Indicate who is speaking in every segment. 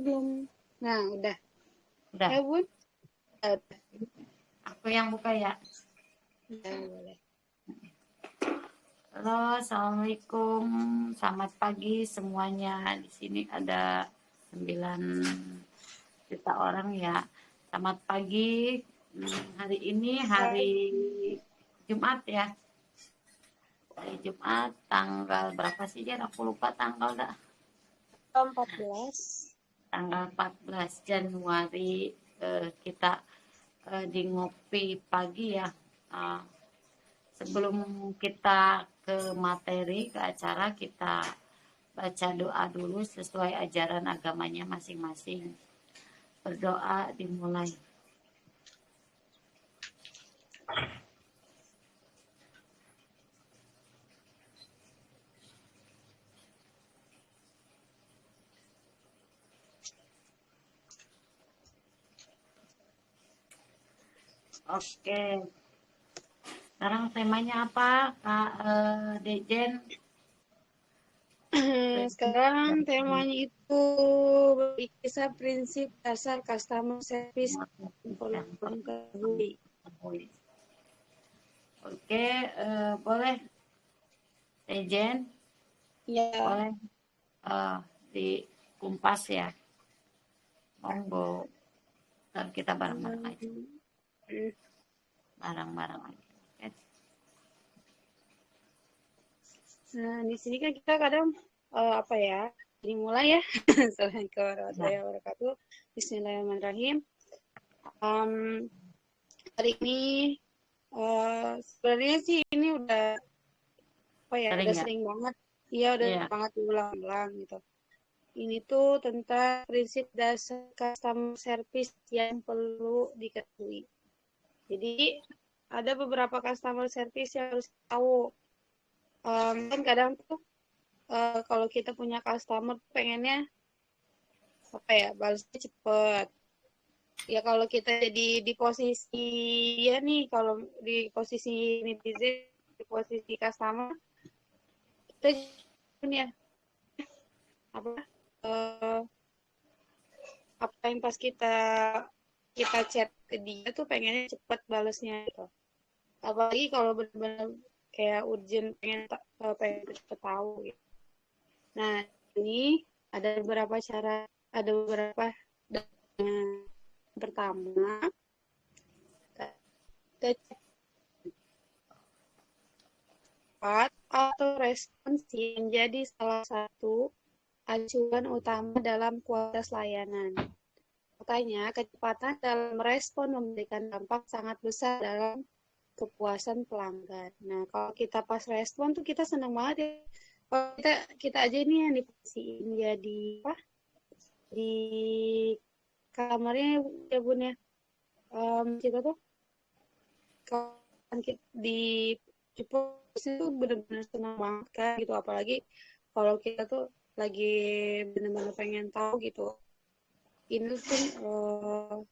Speaker 1: belum. Nah, udah.
Speaker 2: Udah.
Speaker 1: Ya, Bun?
Speaker 2: Aku yang buka ya.
Speaker 1: Ya, boleh.
Speaker 2: Halo, assalamualaikum. Selamat pagi semuanya. Di sini ada 9 juta orang ya. Selamat pagi. Hari ini hari Jumat ya. Hari Jumat tanggal berapa sih Jen? Aku lupa tanggal dah.
Speaker 1: 14.
Speaker 2: Tanggal 14 Januari kita di ngopi pagi ya. Sebelum kita ke materi, ke acara, kita baca doa dulu sesuai ajaran agamanya masing-masing. Berdoa dimulai. Oke. Sekarang temanya apa, Kak Dejen?
Speaker 1: Sekarang temanya itu kisah prinsip dasar customer service yang perlu diketahui.
Speaker 2: Oke, boleh Dejen,
Speaker 1: Ya,
Speaker 2: boleh dikumpas ya. Monggo. Dan kita bareng-bareng aja. Bareng-bareng aja. Oke.
Speaker 1: nah di sini kan kita kadang apa ya? Dimulai ya. Assalamualaikum warahmatullahi wabarakatuh. Bismillahirrahmanirrahim. Hari ini sebenarnya sih ini udah apa ya?
Speaker 2: Sering
Speaker 1: Udah
Speaker 2: nggak?
Speaker 1: sering banget. Iya, udah
Speaker 2: Iya.
Speaker 1: banget diulang-ulang gitu. Ini tuh tentang prinsip dasar customer service yang perlu diketahui. Jadi ada beberapa customer service yang harus tahu. Kan kadang tuh kalau kita punya customer pengennya apa ya, balasnya cepet. Ya kalau kita jadi di posisi ya nih, kalau di posisi netizen, di posisi customer, kita punya apa? eh, apa yang pas kita chat ke dia tuh pengennya cepet balesnya gitu. Apalagi kalau benar-benar kayak urgent pengen cepet tahu gitu. Nah, ini ada beberapa yang pertama kita cek cepat atau respons yang menjadi salah satu acuan utama dalam kualitas layanan. Makanya, kecepatan dalam respon memberikan dampak sangat besar dalam kepuasan pelanggan. Nah, kalau kita pas respon tuh kita senang banget ya. Kalau kita aja ini yang dipastikan ya di kamarnya ya Bun ya. Kita tuh kalau di Jepang itu benar-benar senang banget kan gitu. Apalagi kalau kita tuh lagi benar-benar pengen tahu gitu. Ini tuh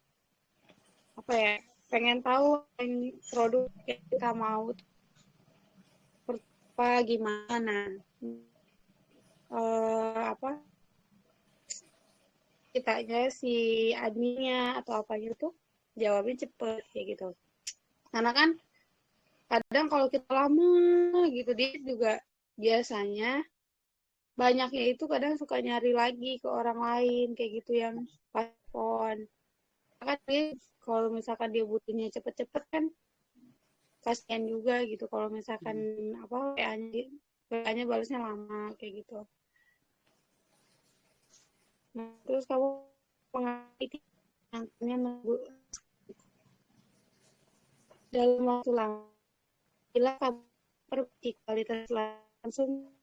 Speaker 1: apa ya? Pengen tahu yang produk yang kita mau tuh apa gimana. Apa kitanya si adminnya atau apa gitu jawabnya cepet kayak gitu karena kan kadang kalau kita lama gitu dia juga biasanya banyaknya itu kadang suka nyari lagi ke orang lain kayak gitu yang paspon kan dia kalau misalkan dia butuhnya cepet-cepet kan kasihan juga gitu kalau misalkan apa WA-nya balasnya lama kayak gitu. Nah, terus kamu mengerti angkanya menunggu dalam waktu lama. Bila kamu perbaiki kualitas langsung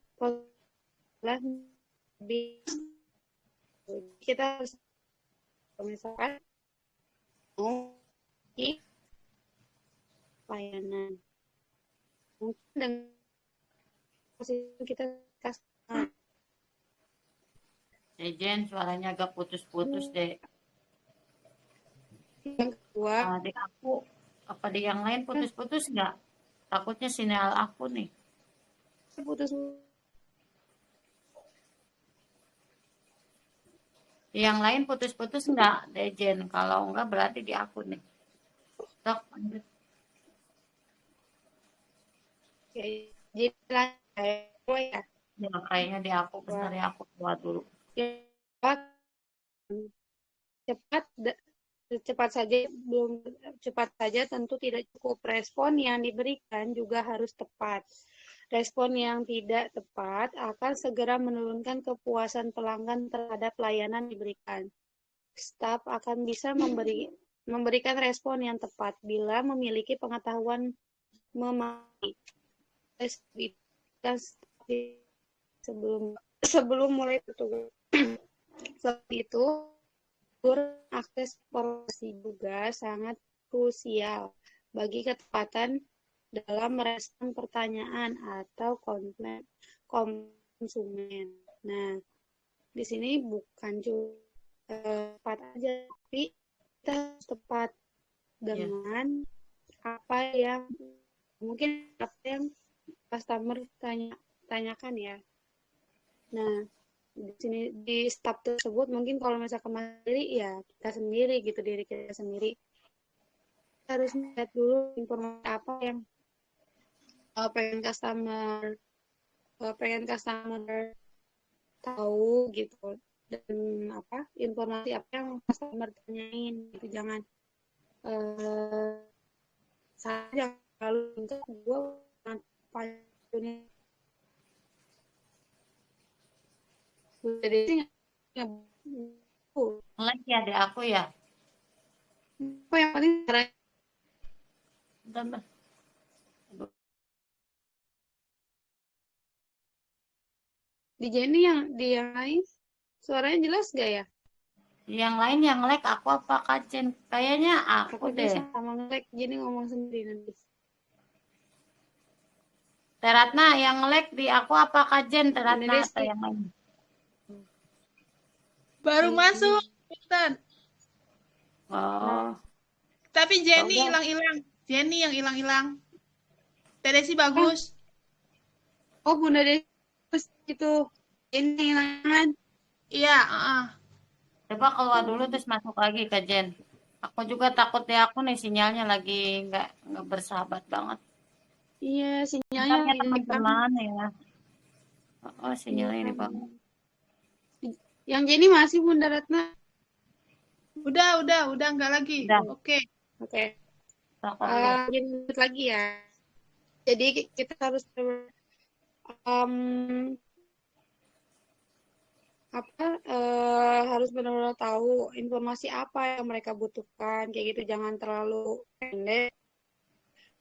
Speaker 1: lebih kita harus misalkan mau layanan mungkin dengan posisi kita kasih
Speaker 2: Dejen, suaranya agak putus-putus deh.
Speaker 1: yang kedua
Speaker 2: Di aku, apa di yang lain putus-putus nggak? Takutnya sinyal aku nih.
Speaker 1: putus
Speaker 2: Yang lain putus-putus enggak, Dejen? Kalau enggak berarti di aku nih. Sok, lanjut.
Speaker 1: Oke, jadi lanjut ya.
Speaker 2: Ya, kayaknya di aku. Bentar
Speaker 1: Wah,
Speaker 2: ya, aku keluar dulu.
Speaker 1: cepat, cepat, cepat saja belum cepat saja tentu tidak cukup. Respon yang diberikan juga harus tepat. Respon yang tidak tepat akan segera menurunkan kepuasan pelanggan terhadap layanan diberikan. Staf akan bisa memberikan respon yang tepat bila memiliki pengetahuan memahami sebelum sebelum mulai bertugas. Selain itu, akses informasi juga sangat krusial bagi ketepatan dalam merespon pertanyaan atau komplain konsumen. Nah, di sini bukan cuma tepat aja, tapi kita harus tepat
Speaker 2: Ya.
Speaker 1: dengan apa yang mungkin apa yang customer tanyakan ya. Nah, di sini di staf tersebut mungkin kalau misalkan sendiri ya kita sendiri gitu, diri kita sendiri kita harus lihat dulu informasi apa yang pengen customer tahu gitu, dan apa informasi apa yang customer tanyain gitu. Jangan saya jangan terlalu untuk gue pajunya jadi
Speaker 2: Nge-lag ya di aku ya.
Speaker 1: apa yang penting
Speaker 2: Bentar, bentar.
Speaker 1: di Jenny yang di yang lain suaranya jelas gak ya?
Speaker 2: Yang lain yang lag aku apa Kacen? Kayaknya aku
Speaker 1: Takutnya
Speaker 2: deh.
Speaker 1: sama nge-lag jadi ngomong sendiri nanti.
Speaker 2: Teratna yang lag di aku apa Kajen?
Speaker 1: Bunda
Speaker 2: Teratna atau
Speaker 1: Desi.
Speaker 2: yang lain?
Speaker 3: Baru masuk, Punten.
Speaker 2: Oh,
Speaker 3: Tapi
Speaker 2: ya
Speaker 3: Jenny
Speaker 2: udah.
Speaker 3: hilang-hilang. Jenny yang hilang-hilang. Tedesi bagus.
Speaker 1: Oh, Bunda Desi itu ini kan.
Speaker 3: Iya,
Speaker 2: Coba keluar dulu terus masuk lagi Kajen. Aku juga takut ya aku nih sinyalnya lagi nggak bersahabat banget.
Speaker 1: Iya, sinyalnya
Speaker 2: Bentarnya
Speaker 1: lagi jelek banget.
Speaker 2: teman-teman ya. Oh,
Speaker 1: Iya.
Speaker 2: sinyalnya ini banget.
Speaker 1: Yang Jenny masih Bunda Ratna.
Speaker 3: Udah enggak lagi.
Speaker 2: Udah,
Speaker 3: Oke.
Speaker 1: Oke.
Speaker 2: oke.
Speaker 1: Lanjut lagi ya. Jadi kita harus um, harus benar-benar tahu informasi apa yang mereka butuhkan kayak gitu, jangan terlalu pendek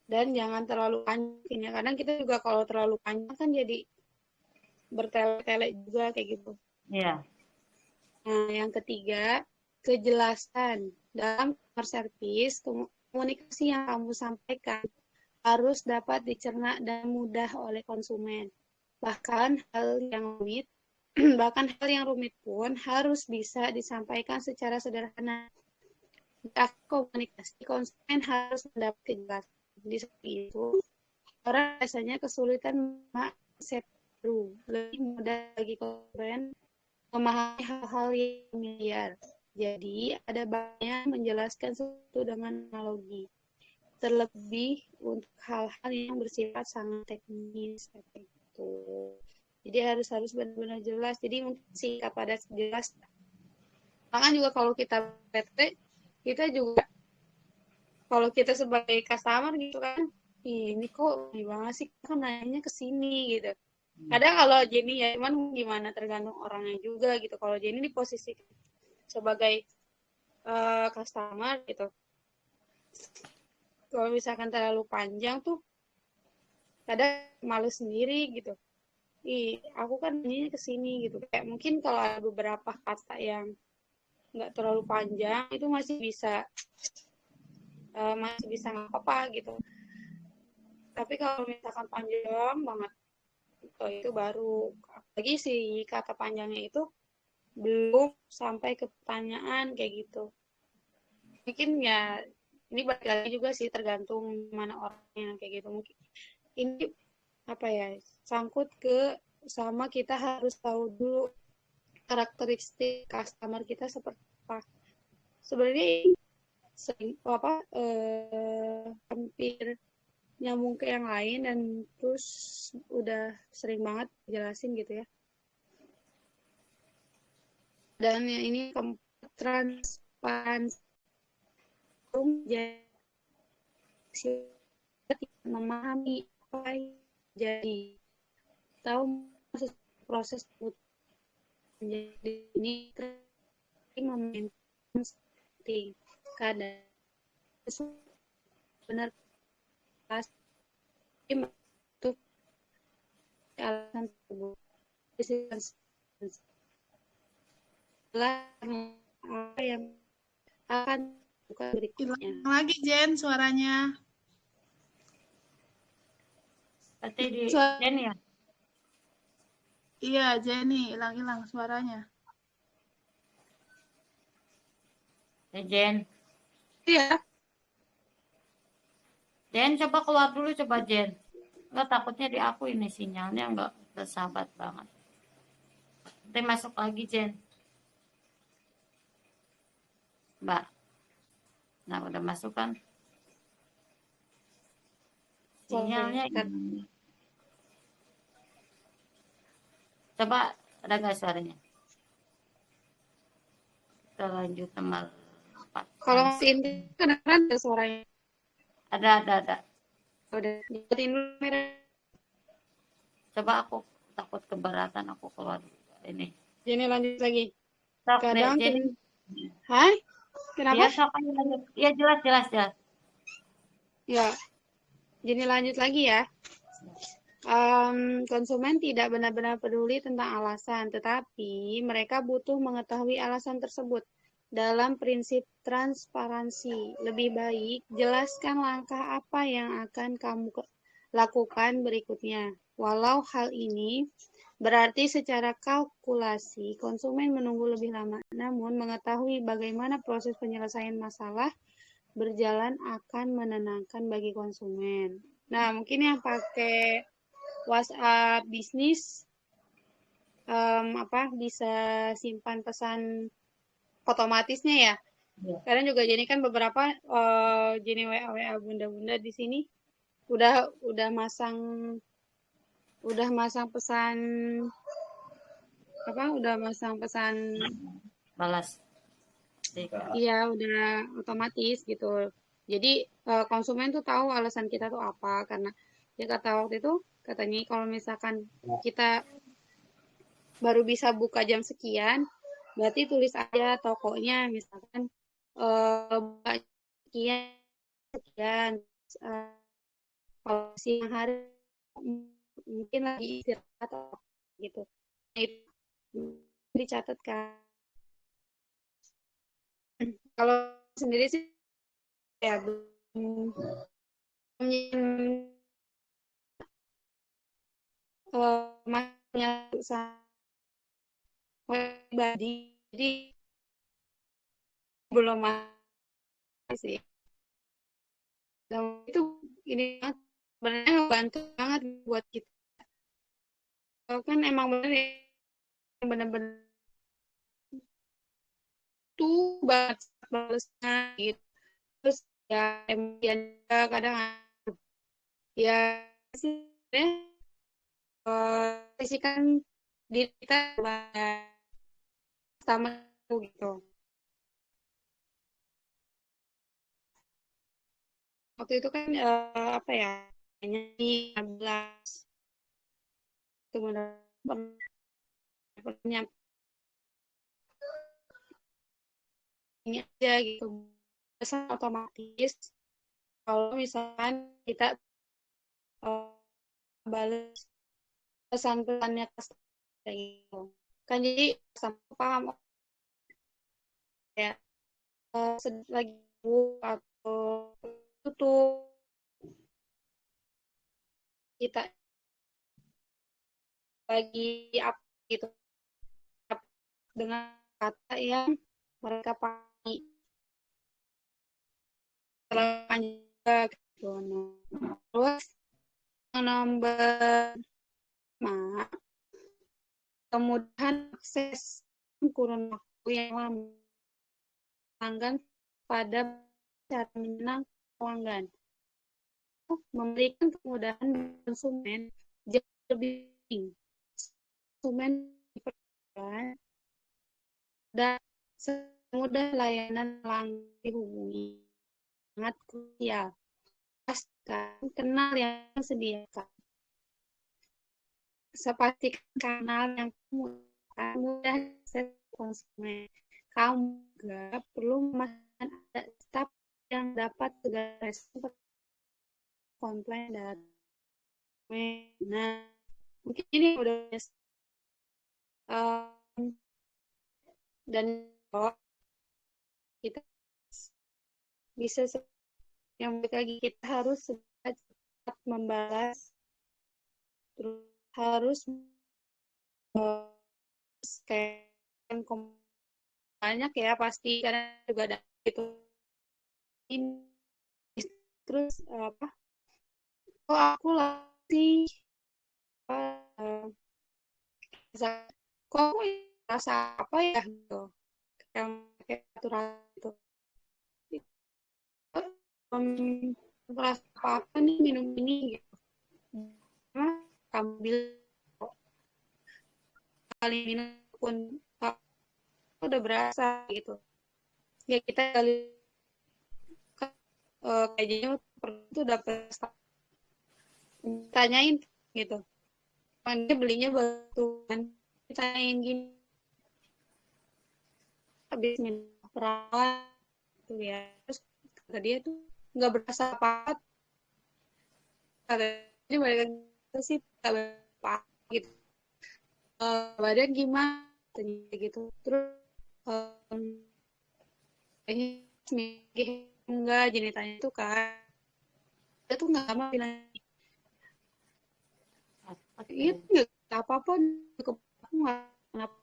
Speaker 1: dan jangan terlalu panjang ya. Kadang kita juga kalau terlalu panjang kan jadi bertele-tele juga kayak gitu.
Speaker 2: Iya.
Speaker 1: Nah, yang ketiga, kejelasan dalam customer service. Komunikasi yang kamu sampaikan harus dapat dicerna dan mudah oleh konsumen. Bahkan hal yang rumit Bahkan hal yang rumit pun harus bisa disampaikan secara sederhana. Jika komunikasi, konsumen harus mendapat kejelasan. Di seperti itu, orang biasanya kesulitan mengakses baru. Lebih mudah bagi konsumen memahami hal-hal yang familiar. Jadi, ada banyak menjelaskan sesuatu dengan analogi. Terlebih untuk hal-hal yang bersifat sangat teknis seperti itu. Jadi harus benar-benar jelas. Jadi mungkin singkat pada jelas. Bahkan juga kalau kita PT, kita juga kalau kita sebagai customer gitu kan, ini kok ini banget sih kan nanya ke sini gitu. Kadang kalau Jenny ya, cuman gimana tergantung orangnya juga gitu. Kalau Jenny di posisi sebagai customer gitu, kalau misalkan terlalu panjang tuh kadang males sendiri gitu. Aku kan nanya ke sini gitu. Kayak mungkin kalau ada beberapa kata yang nggak terlalu panjang itu masih bisa nggak apa-apa gitu. Tapi kalau misalkan panjang banget itu baru, apalagi sih kata panjangnya itu belum sampai ke pertanyaan kayak gitu. Mungkin ya ini balik lagi juga sih tergantung mana orangnya kayak gitu. Mungkin ini apa ya, sangkut ke sama kita harus tahu dulu karakteristik customer kita seperti apa. Sebenarnya sering hampir nyambung ke yang lain dan terus udah sering banget jelasin gitu ya. Dan yang ini transparansi jadi memahami apa yang jadi tahu proses menjadi ini memaintain seperti kadang benar pasti untuk alasan tersebut setelah apa yang akan bukan berikutnya.
Speaker 3: Hilang lagi Jen suaranya.
Speaker 2: Berarti di Jen ya?
Speaker 3: Iya Jenny, hilang-hilang suaranya.
Speaker 2: Jen.
Speaker 1: Iya.
Speaker 2: Jen coba keluar dulu coba Jen. Enggak, takutnya di aku ini sinyalnya enggak bersahabat banget. Nanti masuk lagi Jen. Mbak. Nah udah masuk kan? Sinyalnya ini. Coba ada nggak suaranya? Kita lanjut nomor 4.
Speaker 1: Kalau masih kedengeran ada suaranya?
Speaker 2: Ada.
Speaker 1: Udah, dimatiin dulu merah.
Speaker 2: Coba aku takut keberatan aku keluar ini.
Speaker 1: Jenny lanjut lagi.
Speaker 2: Sok,
Speaker 1: Kadang
Speaker 2: Jenny.
Speaker 1: Hai? Kenapa?
Speaker 2: Iya, sok aja lanjut. Iya, jelas.
Speaker 1: Ya. Jenny lanjut lagi ya. Konsumen tidak benar-benar peduli tentang alasan, tetapi mereka butuh mengetahui alasan tersebut. Dalam prinsip transparansi, lebih baik jelaskan langkah apa yang akan kamu lakukan berikutnya. Walau hal ini berarti secara kalkulasi konsumen menunggu lebih lama, namun mengetahui bagaimana proses penyelesaian masalah berjalan akan menenangkan bagi konsumen. Nah, mungkin yang pakai WhatsApp bisnis bisa simpan pesan otomatisnya ya. Karena juga Jenny kan beberapa Jenny WA bunda-bunda di sini udah masang pesan
Speaker 2: Balas.
Speaker 1: Iya, udah otomatis gitu. Jadi konsumen tuh tahu alasan kita tuh apa, karena ya kata waktu itu katanya kalau misalkan kita baru bisa buka jam sekian, berarti tulis aja tokonya misalkan buka sekian kalau siang hari mungkin lagi istirahat atau gitu. Nah, itu dicatat kan. Kalau sendiri sih ya belum masnya pribadi, jadi belum sih. Dan itu ini sebenarnya membantu banget buat kita. Kan emang bener-bener tuh banget balesnya gitu. Terus ya kemudian kadang ya sih sisihkan diri kita sama gitu. Waktu itu kan apa ya, nyanyi 16 kemudian ini aja gitu, pesan otomatis kalau misalkan kita balas pesan-pesannya kayak gitu kan, jadi sama paham ya lagi atau tutup kita lagi apa gitu dengan kata yang mereka pahami terlalu juga gitu. Terus nomor kemudahan akses kurun waktu yang lama. Pelanggan pada cara menyenangkan pelanggan, memberikan kemudahan konsumen jauh lebih penting. Konsumen diperlukan dan semudah layanan pelanggan dihubungi sangat krusial. Pastikan kenal yang disediakan. Pastikan kanal yang mudah diakses konsumen. Kamu juga perlu memastikan ada staf yang dapat segera respon komplain dan nah mungkin ini udah dan kita bisa yang baik lagi kita harus cepat membalas, terus harus kayak banyak ya pasti karena juga ada itu ini terus apa kok aku lagi kok aku rasa apa ya gitu yang kayak aturan itu merasa apa nih minum ini gitu ambil kali minum pun udah berasa gitu ya kita kali kayaknya itu dapat tanyain gitu dia belinya batu kan tanyain gini habis minum perawat tuh ya terus kata dia tuh nggak berasa apa katanya balik lagi sih apa gitu badan gimana gitu terus kayaknya seminggu enggak jadi tanya tuh kan dia tuh nggak lama bilang itu nggak apa-apa cukup nggak kenapa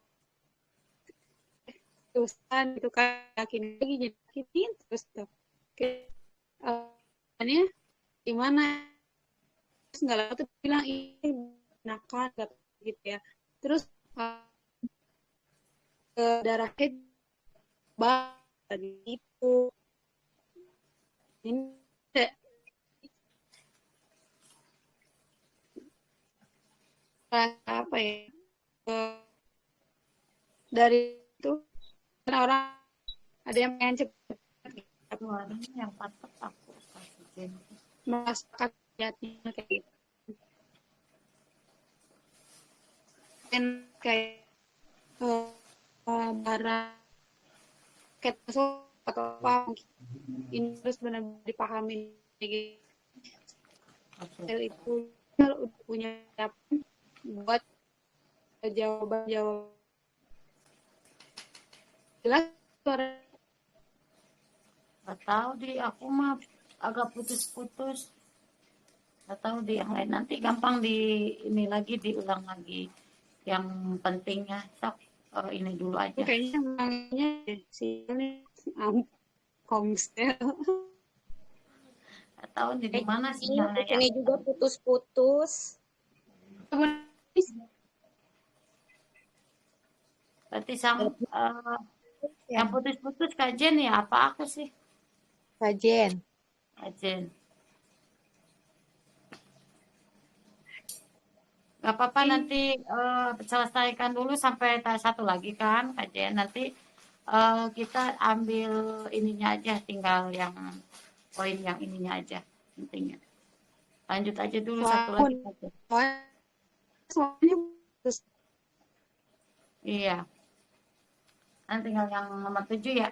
Speaker 1: terusan gitu kan yakin lagi jadi yakin terus tuh ini gimana terus nggak lama tuh bilang ini enakan gitu ya terus darahnya tadi itu ini apa ya dari itu kan orang ada yang pengen cepat
Speaker 2: yang patut aku kasih
Speaker 1: merasakan jadinya kayak gitu dan kayak barang kayak masuk atau apa ini terus benar-benar dipahami gitu itu udah punya buat jawaban jelas suara
Speaker 2: nggak tahu di aku mah agak putus-putus nggak tahu di yang lain nanti gampang di ini lagi diulang lagi yang pentingnya sok ini dulu aja
Speaker 1: kayaknya namanya si ini Komsel
Speaker 2: nggak tahu di mana sinyalnya ya
Speaker 4: ini juga putus-putus
Speaker 2: berarti yang putus-putus kajian ya apa aku sih
Speaker 4: Kajen.
Speaker 2: kajian nggak apa-apa nanti selesaikan dulu sampai satu lagi kan kajian nanti kita ambil ininya aja tinggal yang poin yang ininya aja pentingnya lanjut aja dulu satu lagi
Speaker 1: soalnya
Speaker 2: iya nanti tinggal yang nomor 7 ya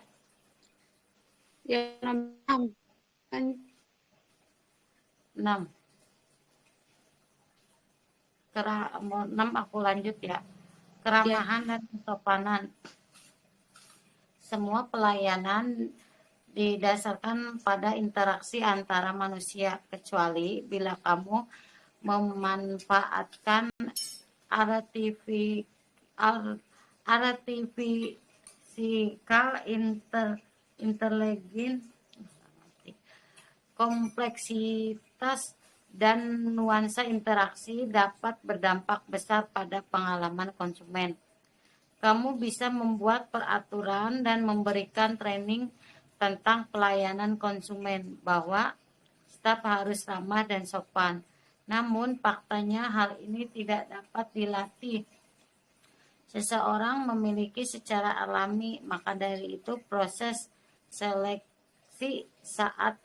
Speaker 1: ya 6 kan
Speaker 2: 6 aku lanjut ya keramahan dan kesopanan semua pelayanan didasarkan pada interaksi antara manusia kecuali bila kamu memanfaatkan artificial intelligence kompleksitas dan nuansa interaksi dapat berdampak besar pada pengalaman konsumen. kamu bisa membuat peraturan dan memberikan training tentang pelayanan konsumen bahwa staf harus ramah dan sopan. Namun faktanya hal ini tidak dapat dilatih. Seseorang memiliki secara alami, maka dari itu proses seleksi saat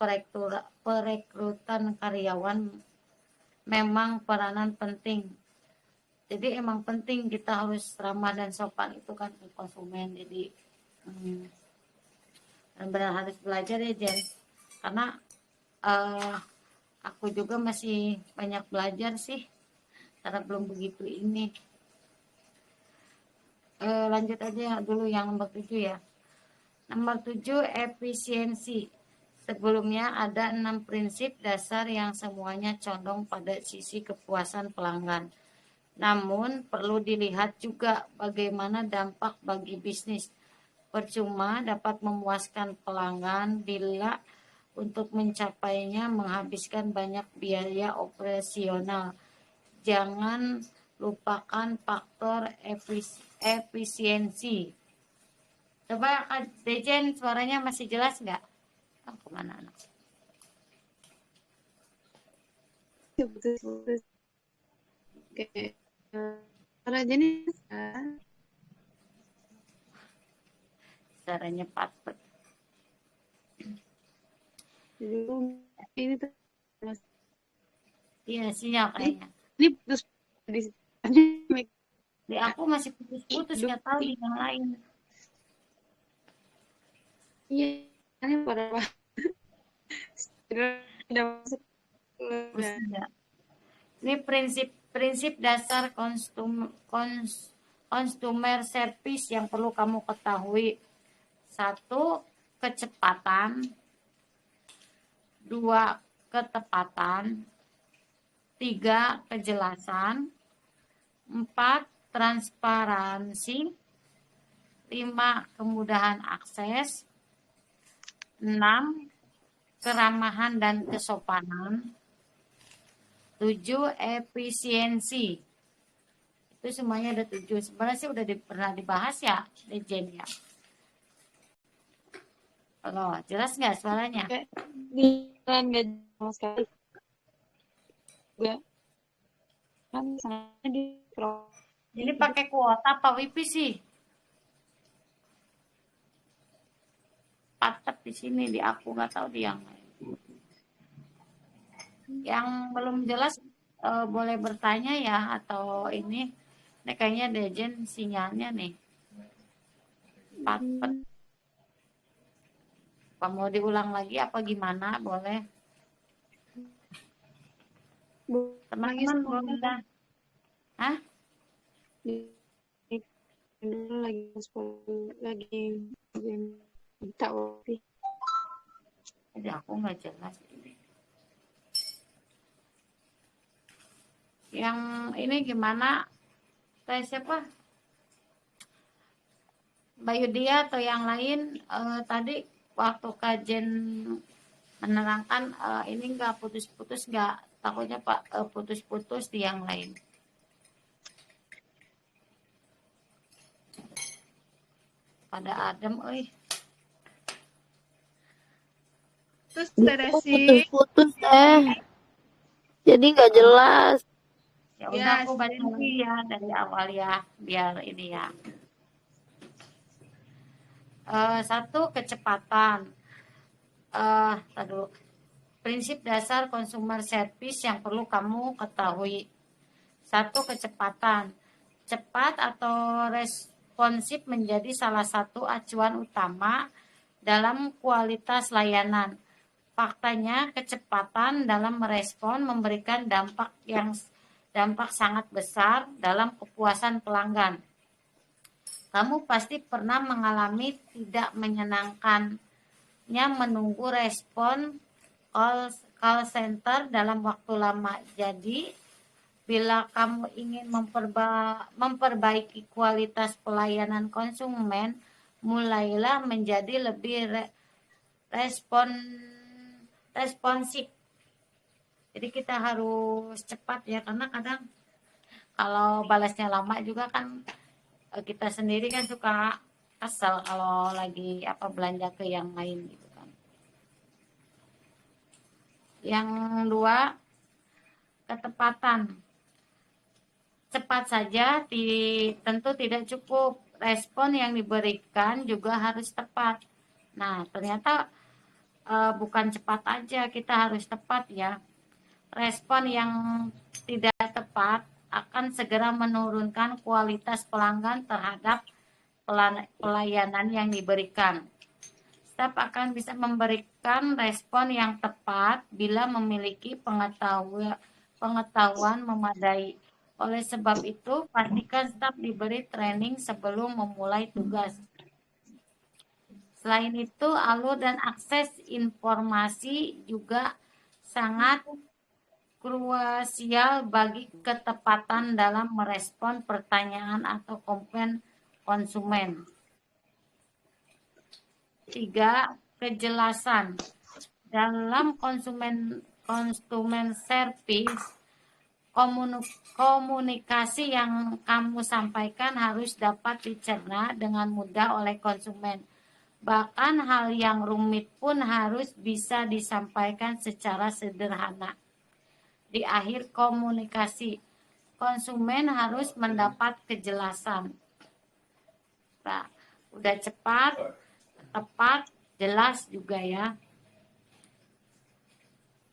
Speaker 2: perekrutan karyawan memang peranan penting. Jadi emang penting kita harus ramah dan sopan itu kan ke konsumen. Jadi benar-benar harus belajar ya Jen. Karena aku juga masih banyak belajar sih. Karena belum begitu ini. Lanjut aja dulu yang nomor 7 ya. Nomor 7, efisiensi. Sebelumnya ada 6 prinsip dasar yang semuanya condong pada sisi kepuasan pelanggan. Namun perlu dilihat juga bagaimana dampak bagi bisnis. Percuma dapat memuaskan pelanggan bila untuk mencapainya menghabiskan banyak biaya operasional. Jangan lupakan faktor efisiensi. Coba Kak Dejen, suaranya masih jelas nggak? Oh, kemana anak?
Speaker 1: Putus-putus. Oke. Suara jenis
Speaker 2: Suaranya patut.
Speaker 1: dulu ini tuh
Speaker 2: Iya, sinyal kayaknya.
Speaker 1: ini putus di
Speaker 2: Di aku masih putus-putus, nggak tahu di yang lain.
Speaker 1: iya ini pada udah masuk
Speaker 2: Pusing nggak? Ini prinsip dasar consumer service yang perlu kamu ketahui. 1, kecepatan. 2, ketepatan. 3, kejelasan. 4, transparansi. 5, kemudahan akses. 6, keramahan dan kesopanan. 7, efisiensi. Itu semuanya ada 7. Sebenarnya sih udah pernah dibahas ya, Dejen ya. Loh, jelas nggak suaranya?
Speaker 1: di nggak sama sekali juga kan misalnya di
Speaker 2: Ini pakai kuota apa wifi sih? Patet di sini di aku, nggak tahu di yang lain. Yang belum jelas boleh bertanya ya, atau ini kayaknya Dejen sinyalnya nih patet. Apa mau diulang lagi apa gimana? Boleh. Teman-teman boleh dah. Hah?
Speaker 1: dulu lagi minta wifi.
Speaker 2: Jadi aku nggak jelas ini. Yang ini gimana? Siapa? Bayu Dia atau yang lain tadi waktu kajian menerangkan ini nggak putus-putus, nggak takutnya Pak putus-putus di yang lain. Pada adem,
Speaker 3: Terus Tedesi.
Speaker 4: Putus-putus jadi nggak jelas.
Speaker 2: Ya udah aku baca lagi ya dari awal ya, biar ini ya. 1, kecepatan. Dulu. Prinsip dasar consumer service yang perlu kamu ketahui. 1, kecepatan. Cepat atau responsif menjadi salah satu acuan utama dalam kualitas layanan. Faktanya, kecepatan dalam merespon memberikan dampak sangat besar dalam kepuasan pelanggan. Kamu pasti pernah mengalami tidak menyenangkannya menunggu respon call center dalam waktu lama. Jadi, bila kamu ingin memperbaiki kualitas pelayanan konsumen, mulailah menjadi lebih responsif. Jadi kita harus cepat ya, karena kadang kalau balasnya lama juga kan kita sendiri kan suka kesel kalau lagi belanja ke yang lain gitu kan. Yang dua, ketepatan. Cepat saja tentu tidak cukup. Respon yang diberikan juga harus tepat. Nah, ternyata bukan cepat aja, kita harus tepat ya. Respon yang tidak tepat akan segera menurunkan kualitas pelanggan terhadap pelayanan yang diberikan. Staff akan bisa memberikan respon yang tepat bila memiliki pengetahuan memadai. Oleh sebab itu, pastikan staf diberi training sebelum memulai tugas. Selain itu, alur dan akses informasi juga sangat krusial bagi ketepatan dalam merespon pertanyaan atau komplain konsumen. 3. Kejelasan. Dalam konsumen service, komunikasi yang kamu sampaikan harus dapat dicerna dengan mudah oleh konsumen. Bahkan hal yang rumit pun harus bisa disampaikan secara sederhana. Di akhir komunikasi, konsumen harus mendapat kejelasan. Nah, udah cepat, tepat, jelas juga ya.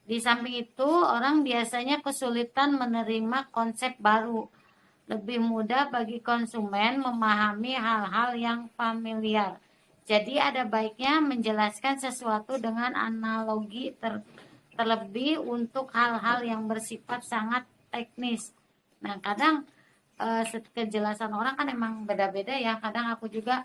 Speaker 2: Di samping itu, orang biasanya kesulitan menerima konsep baru. Lebih mudah bagi konsumen memahami hal-hal yang familiar. Jadi ada baiknya menjelaskan sesuatu dengan analogi terlebih untuk hal-hal yang bersifat sangat teknis. Nah, kadang kejelasan orang kan emang beda-beda ya. Kadang aku juga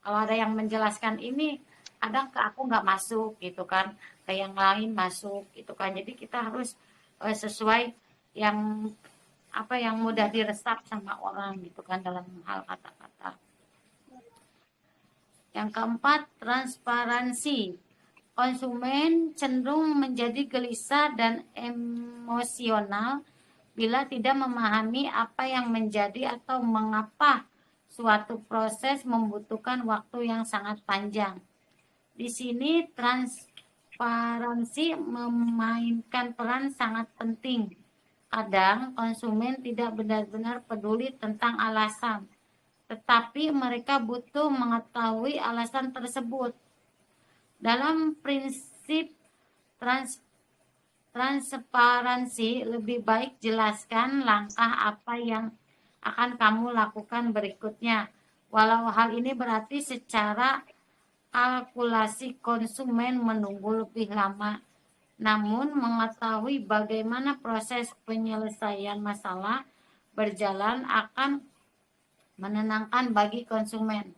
Speaker 2: kalau ada yang menjelaskan ini, kadang ke aku nggak masuk gitu kan, ke yang lain masuk gitu kan. Jadi kita harus sesuai yang yang mudah diresap sama orang gitu kan dalam hal kata-kata. Yang keempat, transparansi. Konsumen cenderung menjadi gelisah dan emosional bila tidak memahami apa yang menjadi atau mengapa suatu proses membutuhkan waktu yang sangat panjang. Di sini transparansi memainkan peran sangat penting. Kadang konsumen tidak benar-benar peduli tentang alasan, tetapi mereka butuh mengetahui alasan tersebut. Dalam prinsip transparansi, lebih baik jelaskan langkah apa yang akan kamu lakukan berikutnya. Walau hal ini berarti secara kalkulasi konsumen menunggu lebih lama. Namun mengetahui bagaimana proses penyelesaian masalah berjalan akan menenangkan bagi konsumen.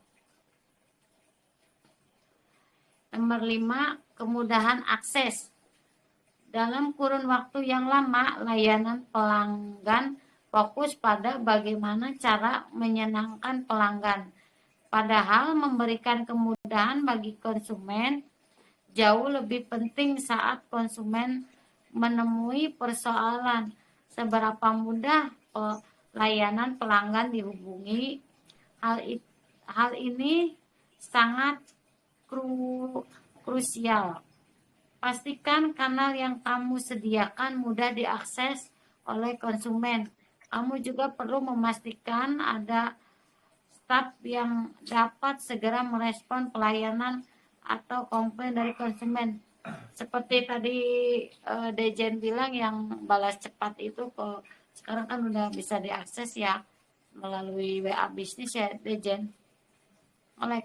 Speaker 2: Nomor 5, kemudahan akses. Dalam kurun waktu yang lama, layanan pelanggan fokus pada bagaimana cara menyenangkan pelanggan. Padahal memberikan kemudahan bagi konsumen jauh lebih penting saat konsumen menemui persoalan. Seberapa mudah layanan pelanggan dihubungi, hal ini sangat krusial. Pastikan kanal yang kamu sediakan mudah diakses oleh konsumen. Kamu juga perlu memastikan ada staf yang dapat segera merespon pelayanan atau komplain dari konsumen. Seperti tadi Dejen bilang yang balas cepat itu sekarang kan udah bisa diakses ya melalui WA bisnis ya Dejen.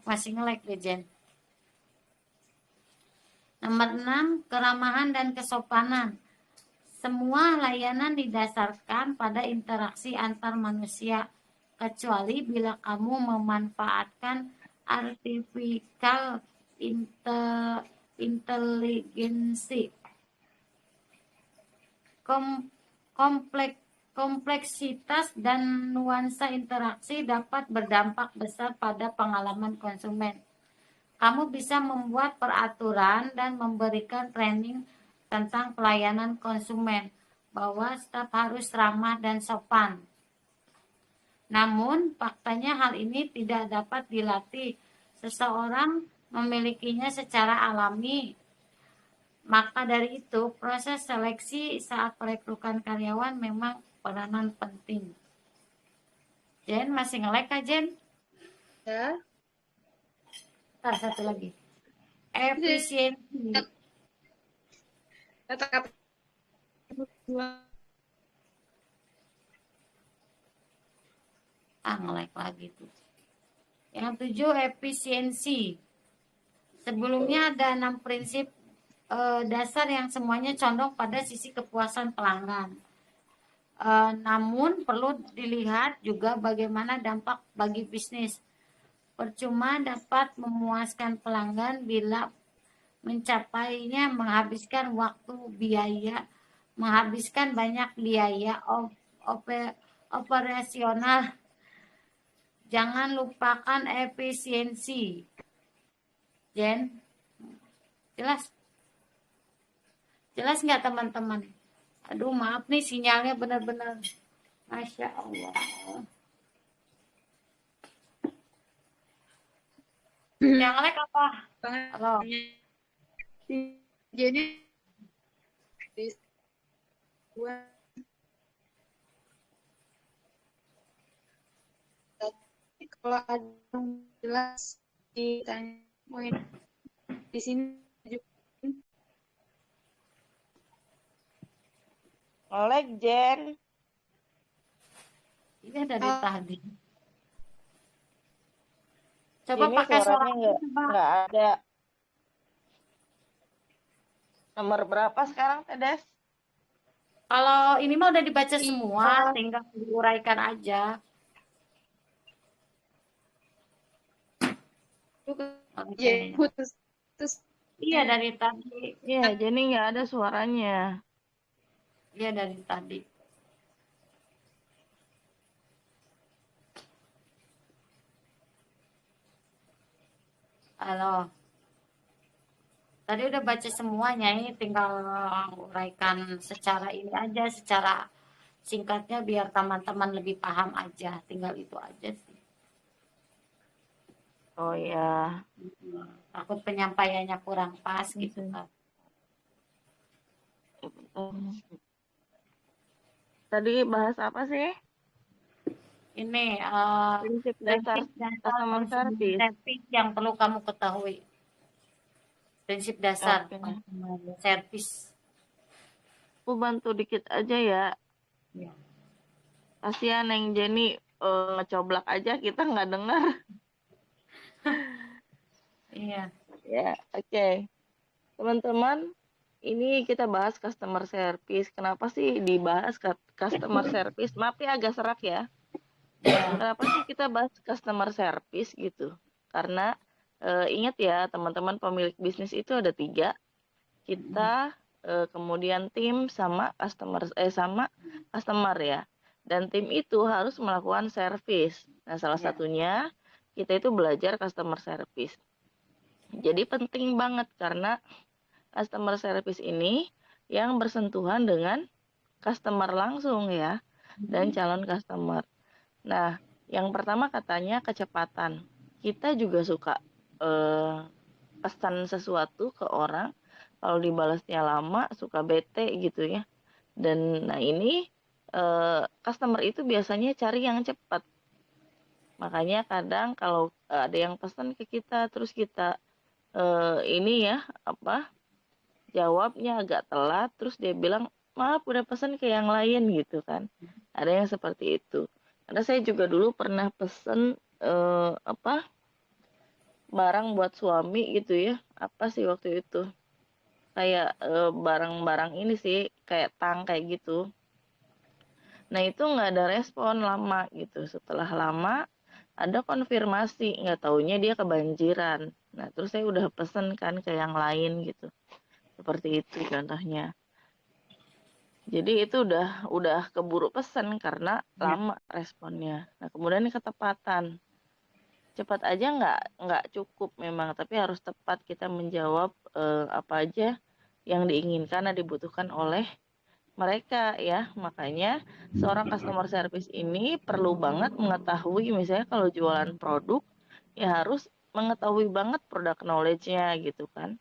Speaker 2: Masih nge-like Dejen. Nomor 6, keramahan dan kesopanan. Semua layanan didasarkan pada interaksi antar manusia, kecuali bila kamu memanfaatkan artificial intelligence. Kompleksitas dan nuansa interaksi dapat berdampak besar pada pengalaman konsumen. Kamu bisa membuat peraturan dan memberikan training tentang pelayanan konsumen, bahwa staf harus ramah dan sopan. Namun, faktanya hal ini tidak dapat dilatih. Seseorang memilikinya secara alami. Maka dari itu, proses seleksi saat perekrutan karyawan memang peranan penting. Jen, masih nge-lag kah, Jen?
Speaker 1: Ya.
Speaker 2: Ntar satu lagi. Efisiensi.
Speaker 1: Kata-kata
Speaker 2: Nge-lag lagi tuh. Yang 7, efisiensi. Sebelumnya ada 6 prinsip dasar yang semuanya condong pada sisi kepuasan pelanggan. Namun perlu dilihat juga bagaimana dampak bagi bisnis. Percuma dapat memuaskan pelanggan bila mencapainya menghabiskan waktu, biaya, menghabiskan banyak biaya operasional. Jangan lupakan efisiensi. Jen, jelas? Jelas nggak teman-teman? Aduh, maaf nih sinyalnya benar-benar. Masya Allah. Yang like apa? Halo.
Speaker 1: Jadi kalau ada yang jelas ditanya poin di sini
Speaker 5: Nge-lag, Jen.
Speaker 2: Ini dari tadi. Coba
Speaker 5: Ini
Speaker 2: pakai suara.
Speaker 5: suaranya nggak ada. Nomor berapa sekarang, Tedes?
Speaker 2: Kalau ini mah udah dibaca semua, tinggal diuraikan aja. Iya dari tadi.
Speaker 5: Iya, jadi nggak ada suaranya.
Speaker 2: Iya dari tadi. Halo. Tadi udah baca semuanya, ini tinggal uraikan secara ini aja, secara singkatnya biar teman-teman lebih paham aja. Tinggal itu aja sih.
Speaker 5: Oh ya.
Speaker 2: Takut penyampaiannya kurang pas gitu kan.
Speaker 5: Tadi bahas apa sih?
Speaker 2: Ini
Speaker 5: Prinsip dasar customer service
Speaker 2: yang perlu kamu ketahui. Prinsip dasar service.
Speaker 5: Aku bantu dikit aja ya.
Speaker 2: Ya.
Speaker 5: Kasihan Neng Jenny ngecoblak aja kita nggak dengar.
Speaker 2: Iya.
Speaker 5: Ya, oke. Teman-teman, ini kita bahas customer service. Kenapa sih dibahas customer service? Maaf ya agak serak ya. Kenapa sih kita bahas customer service gitu? Karena ingat ya teman-teman, pemilik bisnis itu ada 3. Kita kemudian tim sama customer ya. Dan tim itu harus melakukan service. Nah, salah satunya kita itu belajar customer service. Jadi penting banget karena customer service ini yang bersentuhan dengan customer langsung ya, dan calon customer. Nah, yang pertama katanya kecepatan. Kita juga suka pesan sesuatu ke orang, kalau dibalasnya lama suka bete gitu ya. Dan nah ini customer itu biasanya cari yang cepat. Makanya kadang kalau ada yang pesan ke kita terus kita ini ya jawabnya agak telat, terus dia bilang maaf udah pesan ke yang lain gitu kan. Ada yang seperti itu. Karena saya juga dulu pernah pesen barang buat suami gitu ya. Apa sih waktu itu? Kayak barang-barang ini sih, kayak tang kayak gitu. Nah itu nggak ada respon lama gitu. Setelah lama ada konfirmasi, nggak taunya dia kebanjiran. Nah terus saya udah pesen kan ke yang lain gitu. Seperti itu contohnya. Jadi itu udah keburu pesan karena lama responnya. Nah kemudian ketepatan. Cepat aja nggak cukup memang, tapi harus tepat kita menjawab apa aja yang diinginkan dan dibutuhkan oleh mereka ya. Makanya seorang customer service ini perlu banget mengetahui misalnya kalau jualan produk ya harus mengetahui banget product knowledge-nya gitu kan.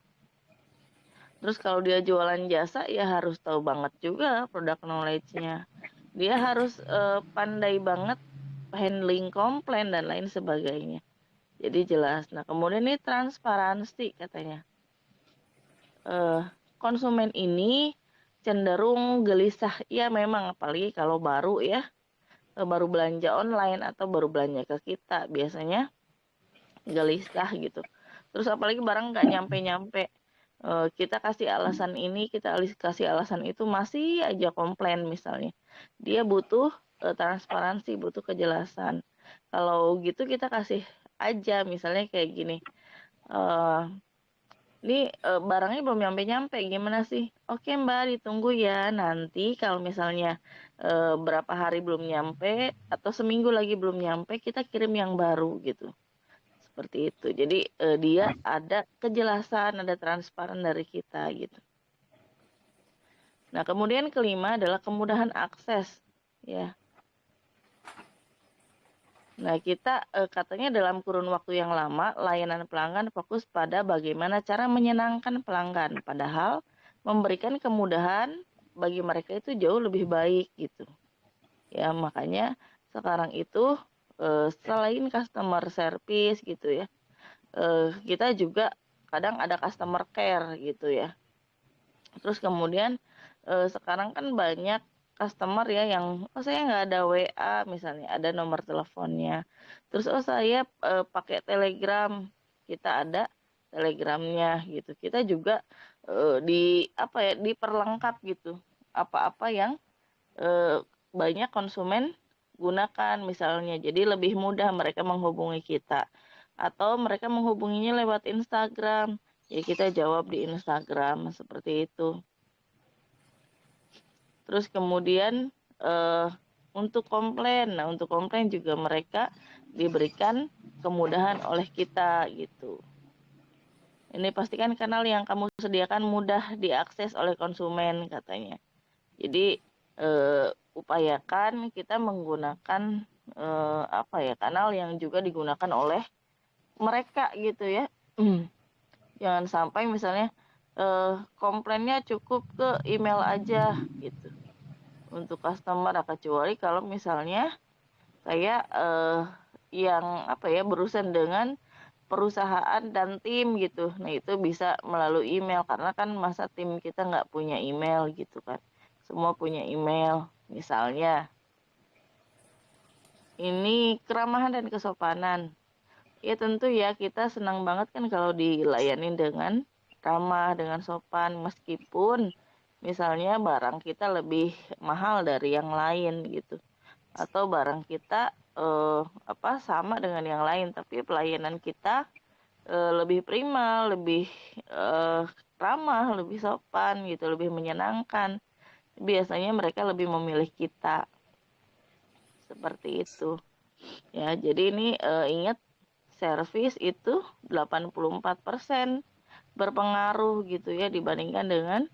Speaker 5: Terus kalau dia jualan jasa ya harus tahu banget juga product knowledge-nya. Dia harus pandai banget handling komplain dan lain sebagainya. Jadi jelas. Nah, kemudian ini transparansi katanya. Konsumen ini cenderung gelisah. Ya memang apalagi kalau baru ya, baru belanja online atau baru belanja ke kita biasanya gelisah gitu. Terus apalagi barang nggak nyampe-nyampe. Kita kasih alasan ini, kita kasih alasan itu, masih aja komplain misalnya. Dia butuh transparansi, butuh kejelasan. Kalau gitu kita kasih aja misalnya kayak gini. Ini barangnya belum nyampe-nyampe, gimana sih? Oke Mbak, ditunggu ya. Nanti kalau misalnya berapa hari belum nyampe atau seminggu lagi belum nyampe, kita kirim yang baru gitu. Seperti itu. Jadi dia ada kejelasan, ada transparan dari kita gitu. Nah, kemudian kelima adalah kemudahan akses ya. Nah, kita katanya dalam kurun waktu yang lama, layanan pelanggan fokus pada bagaimana cara menyenangkan pelanggan, padahal memberikan kemudahan bagi mereka itu jauh lebih baik gitu. Ya, makanya sekarang itu selain customer service gitu ya, kita juga kadang ada customer care gitu ya. Terus kemudian sekarang kan banyak customer ya yang saya nggak ada WA misalnya, ada nomor teleponnya. Terus saya pakai Telegram, kita ada Telegramnya gitu. Kita juga diperlengkap gitu. Apa-apa yang banyak konsumen gunakan misalnya. Jadi lebih mudah mereka menghubungi kita. Atau mereka menghubunginya lewat Instagram. Ya kita jawab di Instagram seperti itu. Terus kemudian untuk komplain. Nah, untuk komplain juga mereka diberikan kemudahan oleh kita gitu. Ini pastikan kanal yang kamu sediakan mudah diakses oleh konsumen katanya. Jadi upayakan kita menggunakan kanal yang juga digunakan oleh mereka gitu ya. Jangan sampai misalnya komplainnya cukup ke email aja gitu untuk customer, kecuali kalau misalnya kayak yang berurusan dengan perusahaan dan tim gitu. Nah itu bisa melalui email karena kan masa tim kita nggak punya email gitu kan. Semua punya email. Misalnya ini keramahan dan kesopanan. Ya tentu ya kita senang banget kan kalau dilayani dengan ramah, dengan sopan, meskipun misalnya barang kita lebih mahal dari yang lain gitu. Atau barang kita sama dengan yang lain, tapi pelayanan kita lebih prima, lebih ramah, lebih sopan gitu, lebih menyenangkan. Biasanya mereka lebih memilih kita. Seperti itu. Ya, jadi ini ingat servis itu 84% berpengaruh gitu ya dibandingkan dengan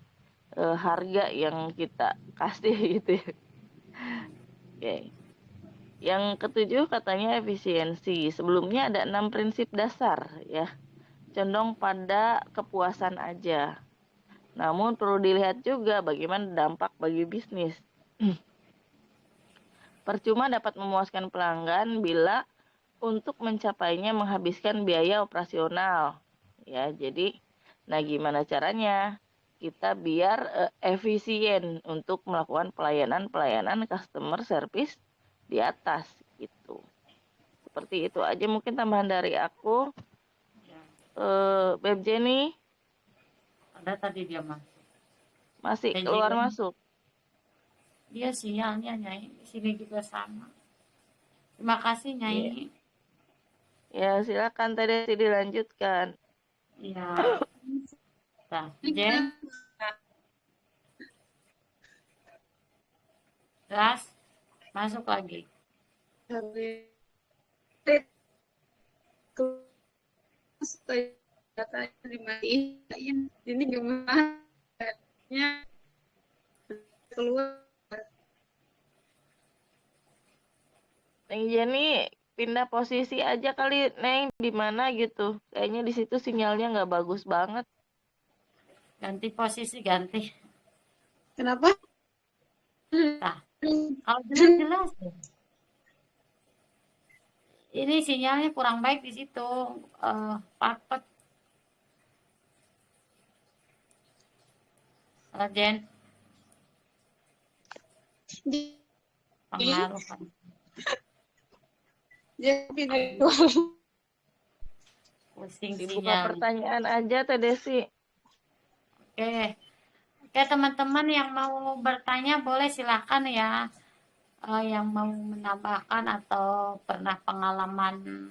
Speaker 5: harga yang kita kasih gitu ya. Oke. Yang ketujuh katanya efisiensi. Sebelumnya ada 6 prinsip dasar ya. Condong pada kepuasan aja. Namun perlu dilihat juga bagaimana dampak bagi bisnis. Percuma dapat memuaskan pelanggan bila untuk mencapainya menghabiskan biaya operasional. Ya, jadi gimana caranya? Kita biar efisien untuk melakukan pelayanan customer service di atas gitu. Seperti itu aja mungkin tambahan dari aku. Beb Jenny
Speaker 2: Ada tadi dia
Speaker 5: masih
Speaker 2: dan
Speaker 5: keluar
Speaker 2: juga
Speaker 5: masuk.
Speaker 2: dia sinyalnya Nyai di sini juga sama. Terima kasih Nyai.
Speaker 5: Ya, silakan tadi dilanjutkan.
Speaker 2: Iya. Nah, Jen, gas, masuk lagi.
Speaker 1: Datanya dimatiin, ini gimana? keluar.
Speaker 5: Neng Jenny pindah posisi aja kali, Neng, di mana gitu. Kayaknya di situ sinyalnya nggak bagus banget.
Speaker 2: Ganti posisi, ganti.
Speaker 1: Kenapa?
Speaker 2: Nah, kalau jelas-jelas deh. Ini sinyalnya kurang baik di situ. Paket. Kalau Jen,
Speaker 1: Di
Speaker 2: pengaruh kan.
Speaker 1: jadi pindah keluar.
Speaker 2: Pusing
Speaker 5: Dibuka
Speaker 2: sinyalnya.
Speaker 5: pertanyaan aja, Teh Desi.
Speaker 2: Oke. Oke, teman-teman yang mau bertanya boleh silakan ya. Yang mau menambahkan atau pernah pengalaman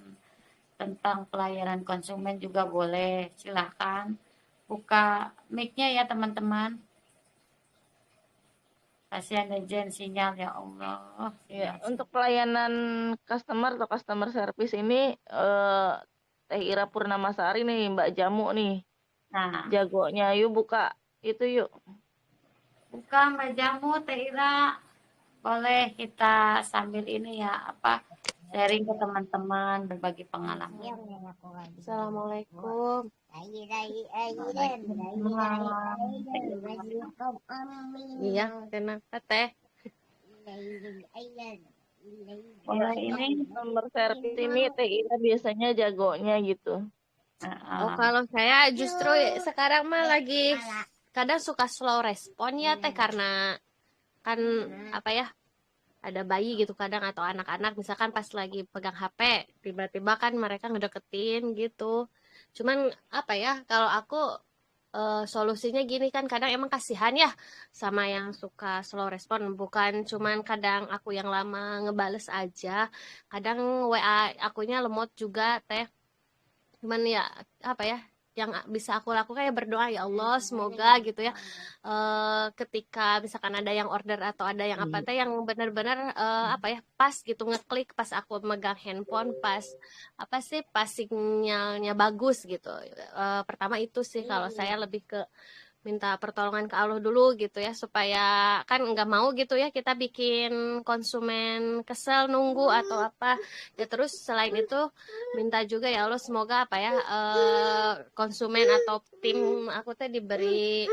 Speaker 2: tentang pelayanan konsumen juga boleh. Silakan buka mic-nya ya teman-teman. Kasihan Jen sinyal ya Allah.
Speaker 5: Ya,
Speaker 2: Sinyal.
Speaker 5: untuk pelayanan customer atau customer service ini Teh Ira Purnamasari nih, Mbak Jamu nih.
Speaker 2: Nah,
Speaker 5: Jagonya, yuk buka itu yuk.
Speaker 2: buka Mbak Jamu, Teh Ira. Boleh kita sambil ini ya, sharing ke teman-teman, berbagi pengalaman.
Speaker 1: Assalamualaikum. Iya, kenapa Teh?
Speaker 2: Boleh ini.
Speaker 5: Customer service ini Teh Ira biasanya jagonya gitu.
Speaker 1: Oh, kalau saya justru sekarang mah lagi kadang suka slow respon ya Teh, karena kan apa ya, ada bayi gitu kadang atau anak-anak misalkan pas lagi pegang HP tiba-tiba kan mereka ngedeketin gitu. Cuman apa ya, kalau aku solusinya gini, kan kadang emang kasihan ya sama yang suka slow respon, bukan cuman kadang aku yang lama ngebales aja, kadang WA akunya lemot juga Teh. Cuman ya apa ya, yang bisa aku lakukan ya berdoa, ya Allah semoga gitu ya, ketika misalkan ada yang order atau ada yang apa teh yang benar-benar apa ya pas gitu ngeklik pas aku megang handphone, pas apa sih, pas sinyalnya bagus gitu. Pertama itu sih kalau saya lebih ke minta pertolongan ke Allah dulu gitu ya, supaya kan nggak mau gitu ya kita bikin konsumen kesel nunggu atau apa ya. Terus selain itu minta juga ya Allah semoga apa ya, konsumen atau tim aku teh diberi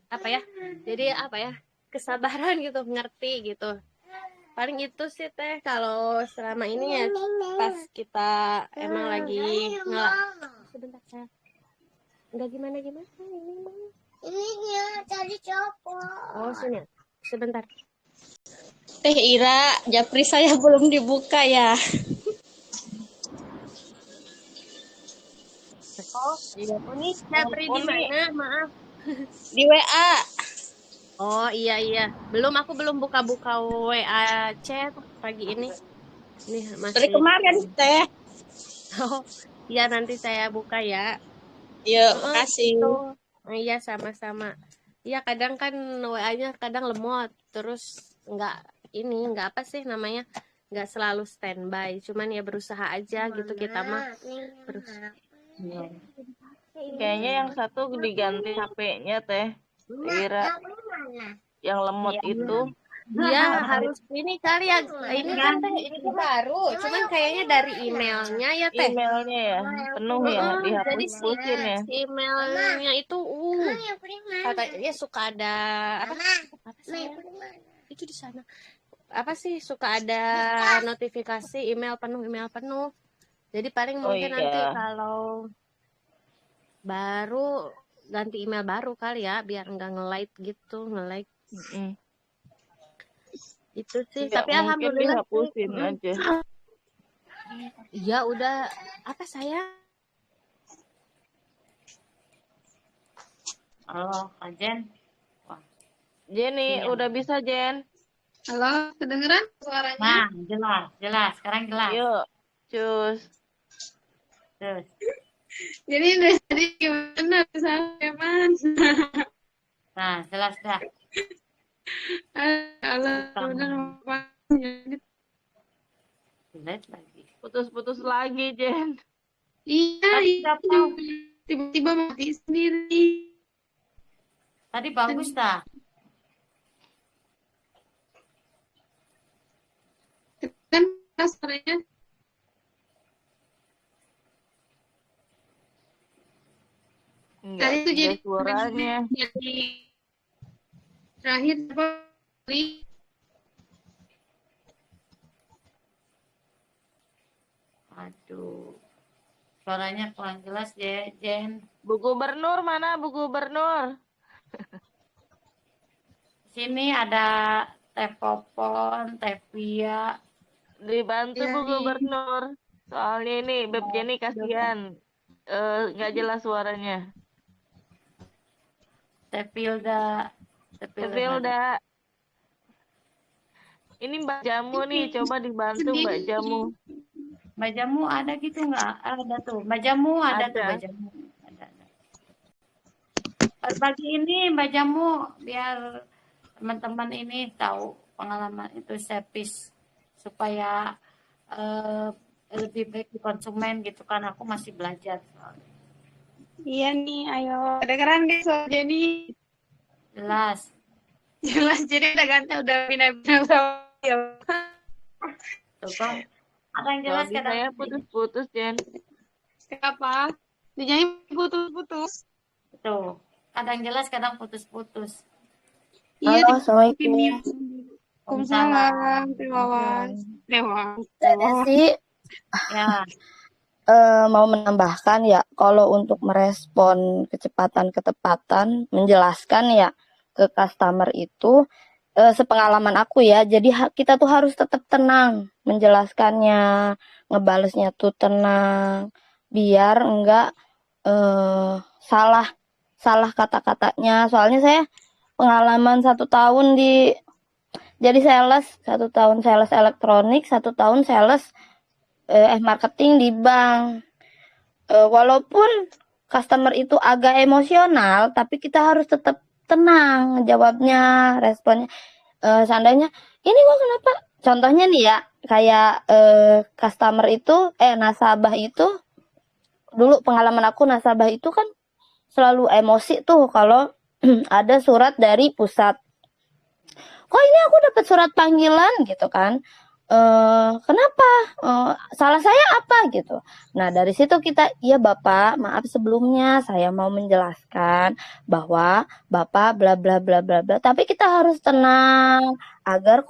Speaker 1: apa ya, jadi apa ya, kesabaran gitu, ngerti gitu. Paling itu sih Teh kalau selama ini ya, pas kita emang lagi nggak, sebentar saya nggak gimana gimana ini tadi copot. Oh sini sebentar. Teh Ira, japri saya belum dibuka ya. Oh,
Speaker 5: Iya.
Speaker 1: oh ini japri di mana? Maaf.
Speaker 4: Di WA.
Speaker 1: Oh iya, aku belum buka-buka WA chat pagi ini. Ini masih
Speaker 4: Dari kemarin Teh.
Speaker 1: Oh iya, nanti saya buka ya.
Speaker 4: Yuk, makasih.
Speaker 1: Gitu. Iya sama-sama. Iya kadang kan WA-nya kadang lemot, terus nggak apa sih namanya, nggak selalu standby, cuman ya berusaha aja gitu kita mah berusaha.
Speaker 5: Kayaknya yang satu diganti HP-nya Teh Ira, yang lemot itu.
Speaker 1: Iya harus ini kali ya, ini kan Teh ini baru, cuman kayaknya dari emailnya ya Teh.
Speaker 5: Emailnya ya penuh ya,
Speaker 1: Jadi
Speaker 5: dihapus-hapusin ya.
Speaker 1: si emailnya itu katanya suka ada apa sih itu di sana, apa sih, suka ada notifikasi email penuh. Jadi paling
Speaker 5: Oh
Speaker 1: mungkin nanti
Speaker 5: iya.
Speaker 1: kalau baru ganti email baru kali ya, biar nggak nge-like gitu, nge-like. Itu sih,
Speaker 5: Ya,
Speaker 1: tapi
Speaker 5: mungkin
Speaker 1: alhamdulillah
Speaker 5: dihapusin aja.
Speaker 1: ya udah apa saya.
Speaker 2: Halo, Kak Jen. Wah,
Speaker 5: Jenny,
Speaker 2: sinyal.
Speaker 5: udah bisa Jen?
Speaker 1: Halo, kedengeran suaranya?
Speaker 2: Nah, jelas. Sekarang jelas.
Speaker 5: Yuk, cus.
Speaker 2: Terus.
Speaker 1: Jadi dari gimana sampai mana?
Speaker 2: Nah, jelas dah.
Speaker 1: Allah benar
Speaker 2: Jelas lagi.
Speaker 5: Putus-putus lagi Jen.
Speaker 1: Iya, tiba-tiba mati sendiri.
Speaker 2: Tadi bagus dah.
Speaker 1: Kan suaranya
Speaker 5: Enggak
Speaker 1: tadi tuh
Speaker 5: ada
Speaker 1: jadi
Speaker 5: suaranya.
Speaker 1: jadi terakhir apa?
Speaker 2: Aduh, suaranya kurang jelas, Jen.
Speaker 5: Bu Gubernur mana Bu Gubernur?
Speaker 2: Sini ada Teh Popon, Teh Pia.
Speaker 5: Dibantu
Speaker 1: Iya
Speaker 5: Bu
Speaker 1: nih.
Speaker 5: Gubernur. Soalnya ini Beb Jenny kasihan. Nggak jelas suaranya.
Speaker 2: Teh Pilda. Teh
Speaker 5: Teh
Speaker 2: Pilda mana?
Speaker 5: Vilda. Ini Mbak Jamu nih, coba dibantu Mbak
Speaker 1: Sendiri.
Speaker 5: Jamu.
Speaker 2: Mbak Jamu ada gitu nggak? Ada tuh. Mbak Jamu ada tuh,
Speaker 5: Ada.
Speaker 2: Mbak Jamu. Ada. Pagi ini Mbak Jamu biar teman-teman ini tahu pengalaman itu servis supaya lebih baik di konsumen gitu kan. Aku masih belajar soalnya.
Speaker 1: Iya nih, ayo. Kedengeran guys suaranya nih.
Speaker 2: Jelas.
Speaker 1: Jelas, jadi udah ganti, udah pindah-pindah sama dia.
Speaker 2: Tuh kan. Ada yang
Speaker 5: Kalau
Speaker 2: jelas
Speaker 5: di
Speaker 2: kadang
Speaker 5: saya putus-putus, Jen.
Speaker 1: Kenapa? Dijanya putus-putus.
Speaker 2: tuh. Kadang jelas kadang putus-putus.
Speaker 1: Iya,
Speaker 4: Halo, Assalamualaikum.
Speaker 1: Waalaikumsalam, Tewawan. Tewawan.
Speaker 4: Desi
Speaker 2: Ya,
Speaker 4: mau menambahkan ya, kalau untuk merespon kecepatan, ketepatan, menjelaskan ya ke customer itu, sepengalaman aku ya, jadi kita tuh harus tetap tenang menjelaskannya, ngebalesnya tuh tenang, biar enggak salah kata-katanya. Soalnya saya pengalaman 1 tahun jadi sales, 1 tahun sales elektronik, 1 tahun sales marketing di bank. Walaupun customer itu agak emosional, tapi kita harus tetap tenang jawabnya, responnya. Seandainya ini kok kenapa? Contohnya nih ya, kayak customer itu, nasabah itu, dulu pengalaman aku nasabah itu kan selalu emosi tuh kalau ada surat dari pusat. Kok ini aku dapat surat panggilan gitu kan? Kenapa? Salah saya apa gitu? Nah dari situ kita, iya Bapak, maaf sebelumnya saya mau menjelaskan bahwa Bapak bla bla bla bla bla. Tapi kita harus tenang agar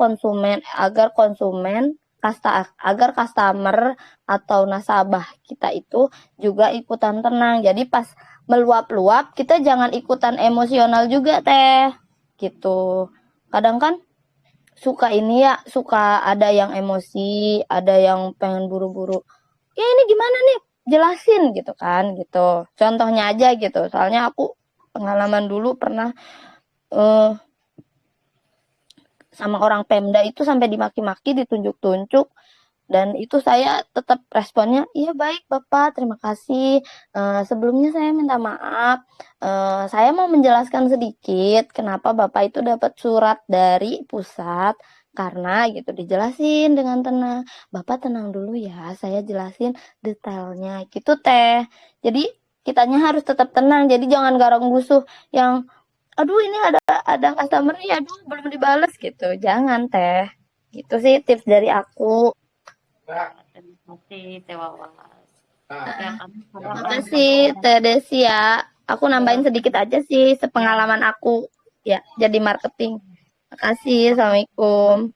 Speaker 4: customer atau nasabah kita itu juga ikutan tenang. Jadi pas meluap-luap kita jangan ikutan emosional juga teh, gitu. Kadang kan suka ada yang emosi, ada yang pengen buru-buru. Ya ini gimana nih? Jelasin gitu kan, gitu. Contohnya aja gitu. Soalnya aku pengalaman dulu pernah sama orang Pemda itu sampai dimaki-maki, ditunjuk-tunjuk. Dan itu saya tetap responnya, iya baik Bapak, terima kasih. Sebelumnya saya minta maaf. Saya mau menjelaskan sedikit kenapa Bapak itu dapat surat dari pusat. Karena gitu dijelasin dengan tenang. Bapak tenang dulu ya, saya jelasin detailnya gitu teh. Jadi kitanya harus tetap tenang. Jadi jangan garang gusuh yang, aduh ini ada customer nih, aduh belum dibales gitu. Jangan teh. Gitu sih tips dari aku.
Speaker 2: terima kasih Teh Wawas. Ya, kami kadang
Speaker 4: Makasih Teh Desi ya. Aku nambahin sedikit aja sih sepengalaman aku ya jadi marketing. Makasih. Assalamualaikum.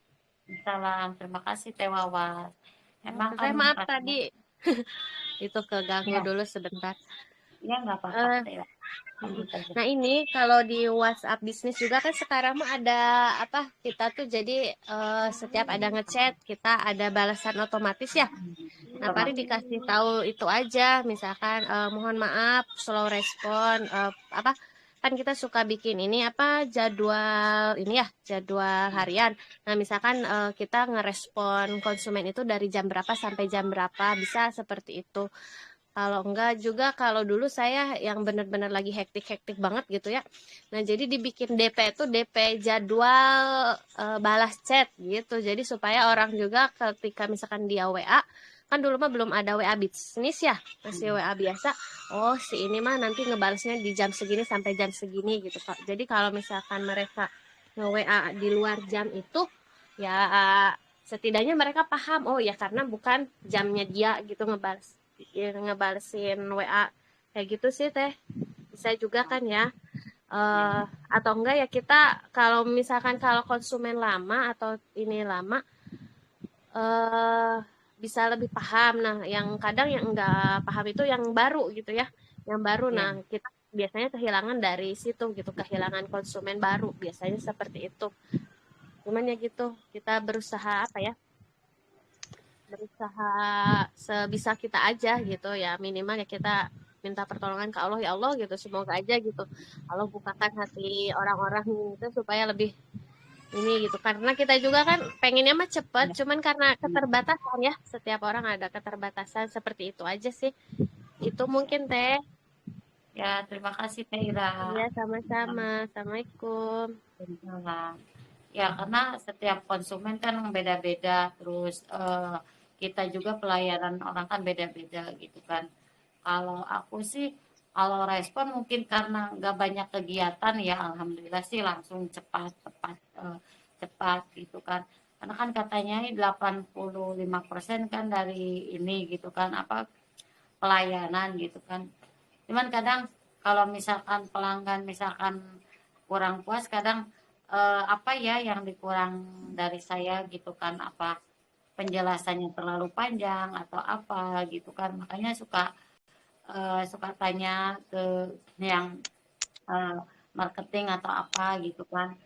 Speaker 2: Salam, terima kasih Teh Wawas. Emang
Speaker 6: Saya
Speaker 2: kan
Speaker 6: maaf
Speaker 2: kadang-
Speaker 6: tadi itu keganggu
Speaker 2: Ya.
Speaker 6: dulu sebentar.
Speaker 2: ya nggak apa-apa
Speaker 6: Eh,
Speaker 2: Teh.
Speaker 6: Nah ini kalau di WhatsApp bisnis juga kan sekarang mah ada apa, kita tuh jadi setiap ada ngechat kita ada balasan otomatis ya. Nah paling dikasih tahu itu aja, misalkan mohon maaf slow respon, apa kan kita suka bikin ini apa jadwal ini ya, jadwal harian. Nah misalkan kita ngerespon konsumen itu dari jam berapa sampai jam berapa, bisa seperti itu. Kalau enggak juga, kalau dulu saya yang benar-benar lagi hektik-hektik banget gitu ya. Nah, jadi dibikin DP itu DP jadwal balas chat gitu. Jadi supaya orang juga ketika misalkan dia WA, kan dulu mah belum ada WA bisnis ya, masih WA biasa. Oh, si ini mah nanti ngebalasnya di jam segini sampai jam segini gitu, Pak. Jadi kalau misalkan mereka nge-WA di luar jam itu ya setidaknya mereka paham, oh ya karena bukan jamnya dia gitu ngebalesin WA kayak gitu sih Teh. Bisa juga kan ya. Atau enggak ya kita kalau misalkan kalau konsumen lama atau ini lama bisa lebih paham. Nah, yang kadang yang enggak paham itu yang baru gitu ya. Yang baru. Nah, kita biasanya kehilangan dari situ gitu, kehilangan konsumen baru biasanya seperti itu. Cuman ya gitu, kita berusaha apa ya? Berusaha sebisa kita aja gitu ya, minimal ya kita minta pertolongan ke Allah, ya Allah gitu, semoga aja gitu Allah bukakan hati orang-orang gitu supaya lebih ini gitu, karena kita juga kan pengennya mah cepet, cuman karena keterbatasan ya, setiap orang ada keterbatasan seperti itu aja sih. Itu mungkin Teh.
Speaker 2: Ya, terima kasih Teh Ira.
Speaker 6: Iya, sama-sama. Assalamualaikum.
Speaker 2: Waalaikumsalam. Ya, karena setiap konsumen kan beda-beda, terus kita juga pelayanan orang kan beda-beda gitu kan. Kalau aku sih, kalau respon mungkin karena nggak banyak kegiatan ya, alhamdulillah sih langsung cepat, tepat, cepat gitu kan. Karena kan katanya 85% kan dari ini gitu kan, apa pelayanan gitu kan. Cuman kadang kalau misalkan pelanggan misalkan kurang puas, kadang apa ya yang dikurang dari saya gitu kan, apa penjelasannya terlalu panjang atau apa gitu kan, makanya suka tanya ke yang eh, marketing atau apa gitu kan,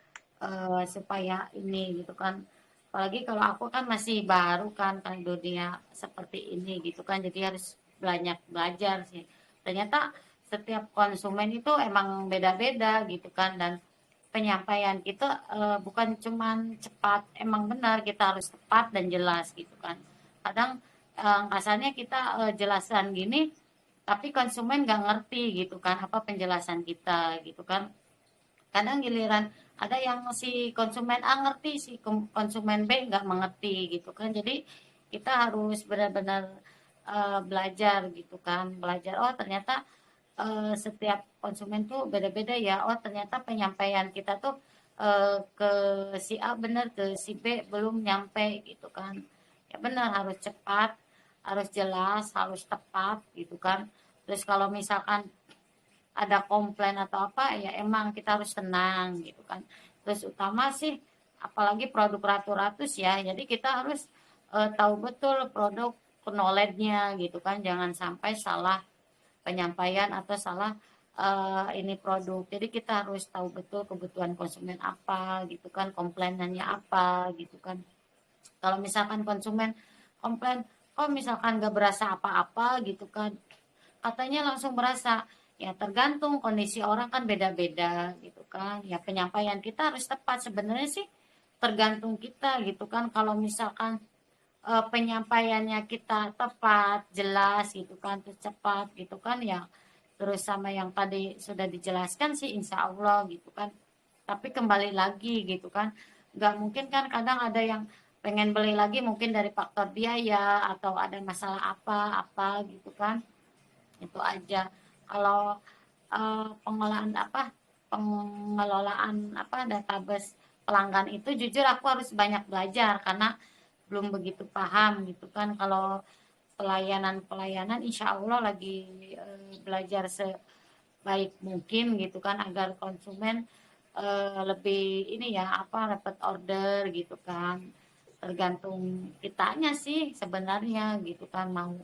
Speaker 2: supaya ini gitu kan, apalagi kalau aku kan masih baru kan dunia seperti ini gitu kan, jadi harus banyak belajar sih. Ternyata setiap konsumen itu emang beda-beda gitu kan, dan penyampaian kita bukan cuman cepat, emang benar kita harus tepat dan jelas gitu kan. Kadang kasarnya kita jelasan gini tapi konsumen nggak ngerti gitu kan apa penjelasan kita gitu kan. Kadang giliran ada yang si konsumen A ngerti, si konsumen B nggak mengerti gitu kan. Jadi kita harus benar-benar belajar gitu kan, belajar oh ternyata setiap konsumen tuh beda-beda ya, oh ternyata penyampaian kita tuh ke si A benar, ke si B belum nyampe gitu kan. Ya benar, harus cepat, harus jelas, harus tepat gitu kan. Terus kalau misalkan ada komplain atau apa ya emang kita harus tenang gitu kan. Terus utama sih apalagi produk ratu-ratus ya, jadi kita harus tahu betul produk knowledge-nya gitu kan, jangan sampai salah penyampaian atau salah ini produk. Jadi kita harus tahu betul kebutuhan konsumen apa gitu kan, komplainannya apa gitu kan. Kalau misalkan konsumen komplain, oh misalkan gak berasa apa-apa gitu kan, katanya langsung berasa. Ya tergantung kondisi orang kan beda-beda gitu kan. Ya penyampaian kita harus tepat, sebenarnya sih tergantung kita gitu kan. Kalau misalkan penyampaiannya kita tepat, jelas gitu kan, terus cepat gitu kan ya, terus sama yang tadi sudah dijelaskan sih insya Allah gitu kan. Tapi kembali lagi gitu kan, nggak mungkin kan, kadang ada yang pengen beli lagi mungkin dari faktor biaya atau ada masalah apa-apa gitu kan. Itu aja. Kalau pengelolaan database pelanggan itu jujur aku harus banyak belajar karena belum begitu paham gitu kan. Kalau pelayanan insya Allah lagi belajar sebaik mungkin gitu kan, agar konsumen lebih ini ya apa dapat order gitu kan. Tergantung kitanya sih sebenarnya gitu kan, mau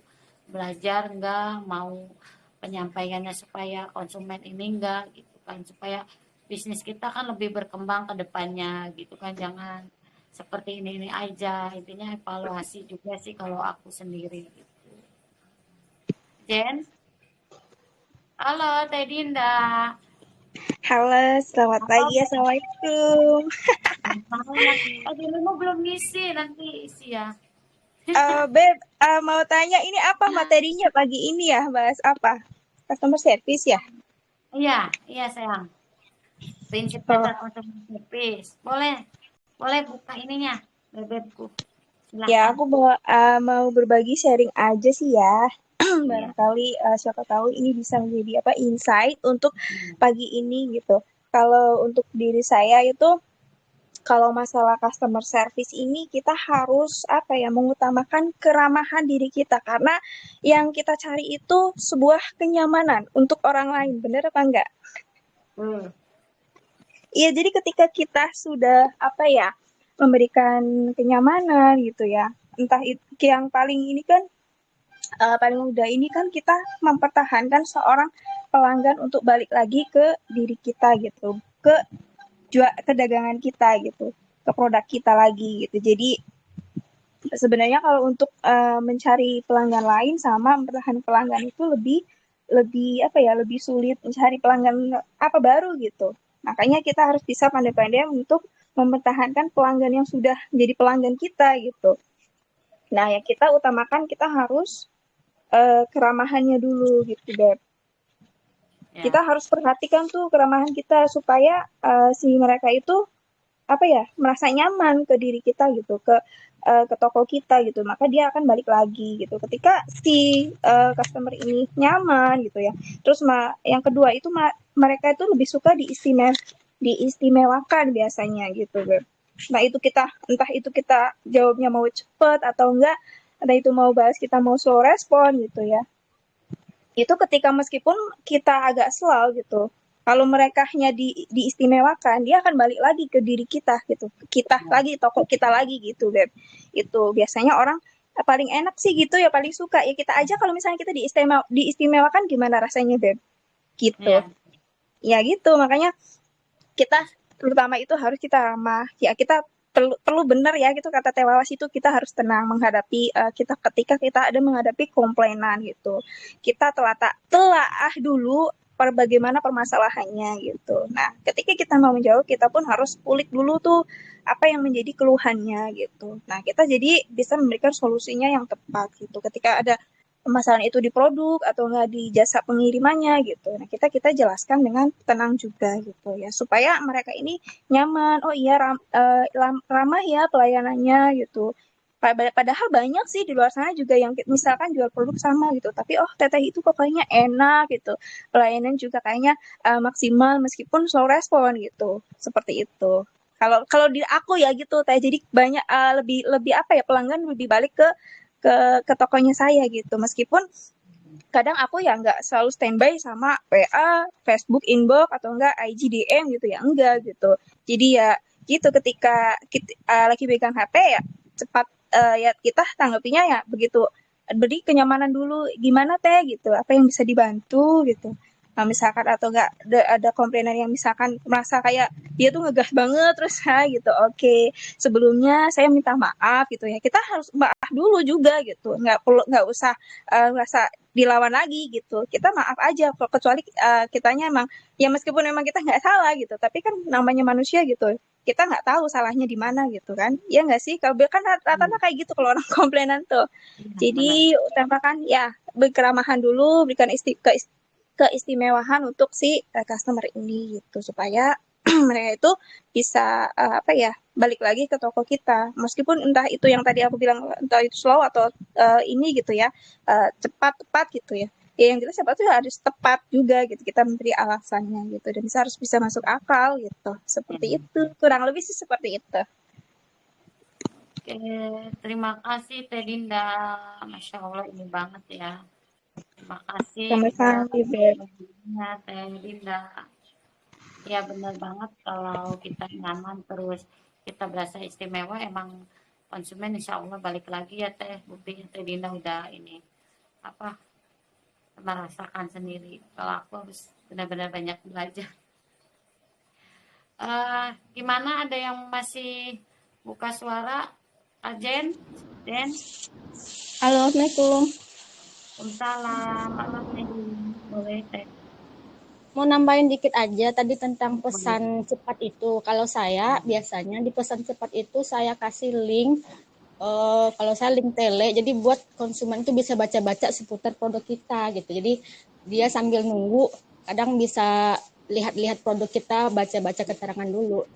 Speaker 2: belajar enggak, mau penyampaiannya supaya konsumen ini enggak gitu kan, supaya bisnis kita kan lebih berkembang ke depannya gitu kan, jangan seperti ini aja. Intinya evaluasi juga sih kalau aku sendiri gitu. Jen, halo Teh Dinda.
Speaker 7: Halo, selamat pagi. Assalamualaikum.
Speaker 2: Dirimu belum ngisi, nanti isi ya.
Speaker 7: Beb, mau tanya ini apa materinya pagi ini ya? Bahas apa? Customer service ya?
Speaker 2: Iya sayang. Prinsip
Speaker 7: Oh,
Speaker 2: dasar customer service. Boleh buka ininya, bebekku.
Speaker 7: ya
Speaker 2: Silakan.
Speaker 7: aku mau berbagi sharing aja sih ya.
Speaker 2: Iya.
Speaker 7: Barangkali siapa tahu ini bisa menjadi apa insight untuk pagi ini gitu. Kalau untuk diri saya itu kalau masalah customer service ini kita harus apa ya, mengutamakan keramahan diri kita karena yang kita cari itu sebuah kenyamanan untuk orang lain, bener apa enggak? Iya, jadi ketika kita sudah apa ya, memberikan kenyamanan gitu ya, entah itu yang paling ini kan paling mudah ini kan kita mempertahankan seorang pelanggan untuk balik lagi ke diri kita gitu, ke dagangan kita gitu, ke produk kita lagi gitu. Jadi sebenarnya kalau untuk mencari pelanggan lain sama mempertahankan pelanggan itu lebih lebih apa ya, lebih sulit mencari pelanggan apa baru gitu. Makanya kita harus bisa pandai-pandai untuk mempertahankan pelanggan yang sudah menjadi pelanggan kita gitu. Nah, yang kita utamakan kita harus keramahannya dulu gitu, Beb. Kita
Speaker 2: Ya,
Speaker 7: harus perhatikan tuh keramahan kita supaya si mereka itu apa ya, merasa nyaman ke diri kita gitu, ke toko kita gitu, maka dia akan balik lagi gitu. Ketika si customer ini nyaman gitu ya. Terus yang kedua itu mereka itu lebih suka diistimewakan biasanya gitu, Beb. Nah, itu kita entah itu kita jawabnya mau cepet atau enggak, entah itu mau balas kita mau slow respon gitu ya. Itu ketika meskipun kita agak slow gitu, kalau mereka hanya diistimewakan, dia akan balik lagi ke diri kita gitu, kita lagi, toko kita lagi gitu, Beb. Itu biasanya orang paling enak sih gitu ya, paling suka ya kita aja kalau misalnya kita diistimewakan gimana rasanya, Beb, gitu.
Speaker 2: ya,
Speaker 7: Ya gitu, makanya kita terutama itu harus kita ramah ya, kita perlu benar ya gitu, kata Tewawas itu kita harus tenang menghadapi kita ketika kita ada menghadapi komplainan gitu, kita telaah dulu bagaimana permasalahannya gitu. Nah, ketika kita mau menjawab, kita pun harus kulik dulu tuh apa yang menjadi keluhannya gitu. Nah, kita jadi bisa memberikan solusinya yang tepat gitu ketika ada permasalahan itu di produk atau enggak di jasa pengirimannya gitu. Nah, kita jelaskan dengan tenang juga gitu ya, supaya mereka ini nyaman. Oh iya, ramah ya pelayanannya gitu. Padahal banyak sih di luar sana juga yang misalkan jual produk sama gitu, tapi oh teteh itu kok kayaknya enak gitu. Pelayanan juga kayaknya maksimal meskipun slow respon gitu. Seperti itu. Kalau kalau di aku ya gitu, teh. Jadi banyak lebih lebih apa ya, pelanggan lebih balik ke tokonya saya gitu. Meskipun kadang aku ya nggak selalu standby sama WA, Facebook inbox atau enggak IG DM gitu ya, enggak gitu. Jadi ya gitu, ketika kita lagi pegang HP ya cepat ya kita tanggapinya ya begitu, beri kenyamanan dulu, gimana teh gitu, apa yang bisa dibantu gitu. Nah, misalkan atau enggak ada komplainan yang misalkan merasa kayak dia tuh ngegas banget terus gitu. Oke, sebelumnya saya minta maaf gitu ya. Kita harus maaf dulu juga gitu. Nggak usah merasa dilawan lagi gitu. Kita maaf aja kecuali kitanya emang ya, meskipun memang kita nggak salah gitu, tapi kan namanya manusia gitu. Kita nggak tahu salahnya di mana gitu kan. Ya nggak sih? Kalau kan rata-rata kayak gitu kalau orang komplainan tuh.
Speaker 2: benar.
Speaker 7: Jadi utamakan ya berkeramahan dulu, berikan keistimewaan untuk si customer ini gitu, supaya mereka itu bisa apa ya, balik lagi ke toko kita meskipun entah itu yang tadi aku bilang, entah itu slow atau ini gitu ya, cepat tepat gitu ya. Ya yang jelas siapa tuh harus tepat juga gitu, kita memberi alasannya gitu, dan harus bisa masuk akal gitu, seperti
Speaker 2: Ya.
Speaker 7: itu kurang lebih sih, seperti itu.
Speaker 2: Oke, terima kasih Teh Dinda. Masya Allah ini banget ya. Terima kasih
Speaker 7: Sama-sama, Beb.
Speaker 2: penjelasannya Teh Dinda. Ya benar banget, kalau kita nyaman terus kita berasa istimewa, emang konsumen insya Allah balik lagi ya Teh. Buktinya Teh Dinda udah ini apa, merasakan sendiri. Kalau aku harus benar-benar banyak belajar. Gimana, ada yang masih buka suara? Ajen, Den,
Speaker 4: Halo, Assalamualaikum.
Speaker 2: Waalaikumsalam. Halo Teh, boleh Teh.
Speaker 8: Mau nambahin dikit aja tadi tentang pesan cepat itu. Kalau saya biasanya di pesan cepat itu saya kasih link, kalau saya link tele, jadi buat konsumen itu bisa baca-baca seputar produk kita gitu. Jadi dia sambil nunggu, kadang bisa lihat-lihat produk kita, baca-baca keterangan dulu.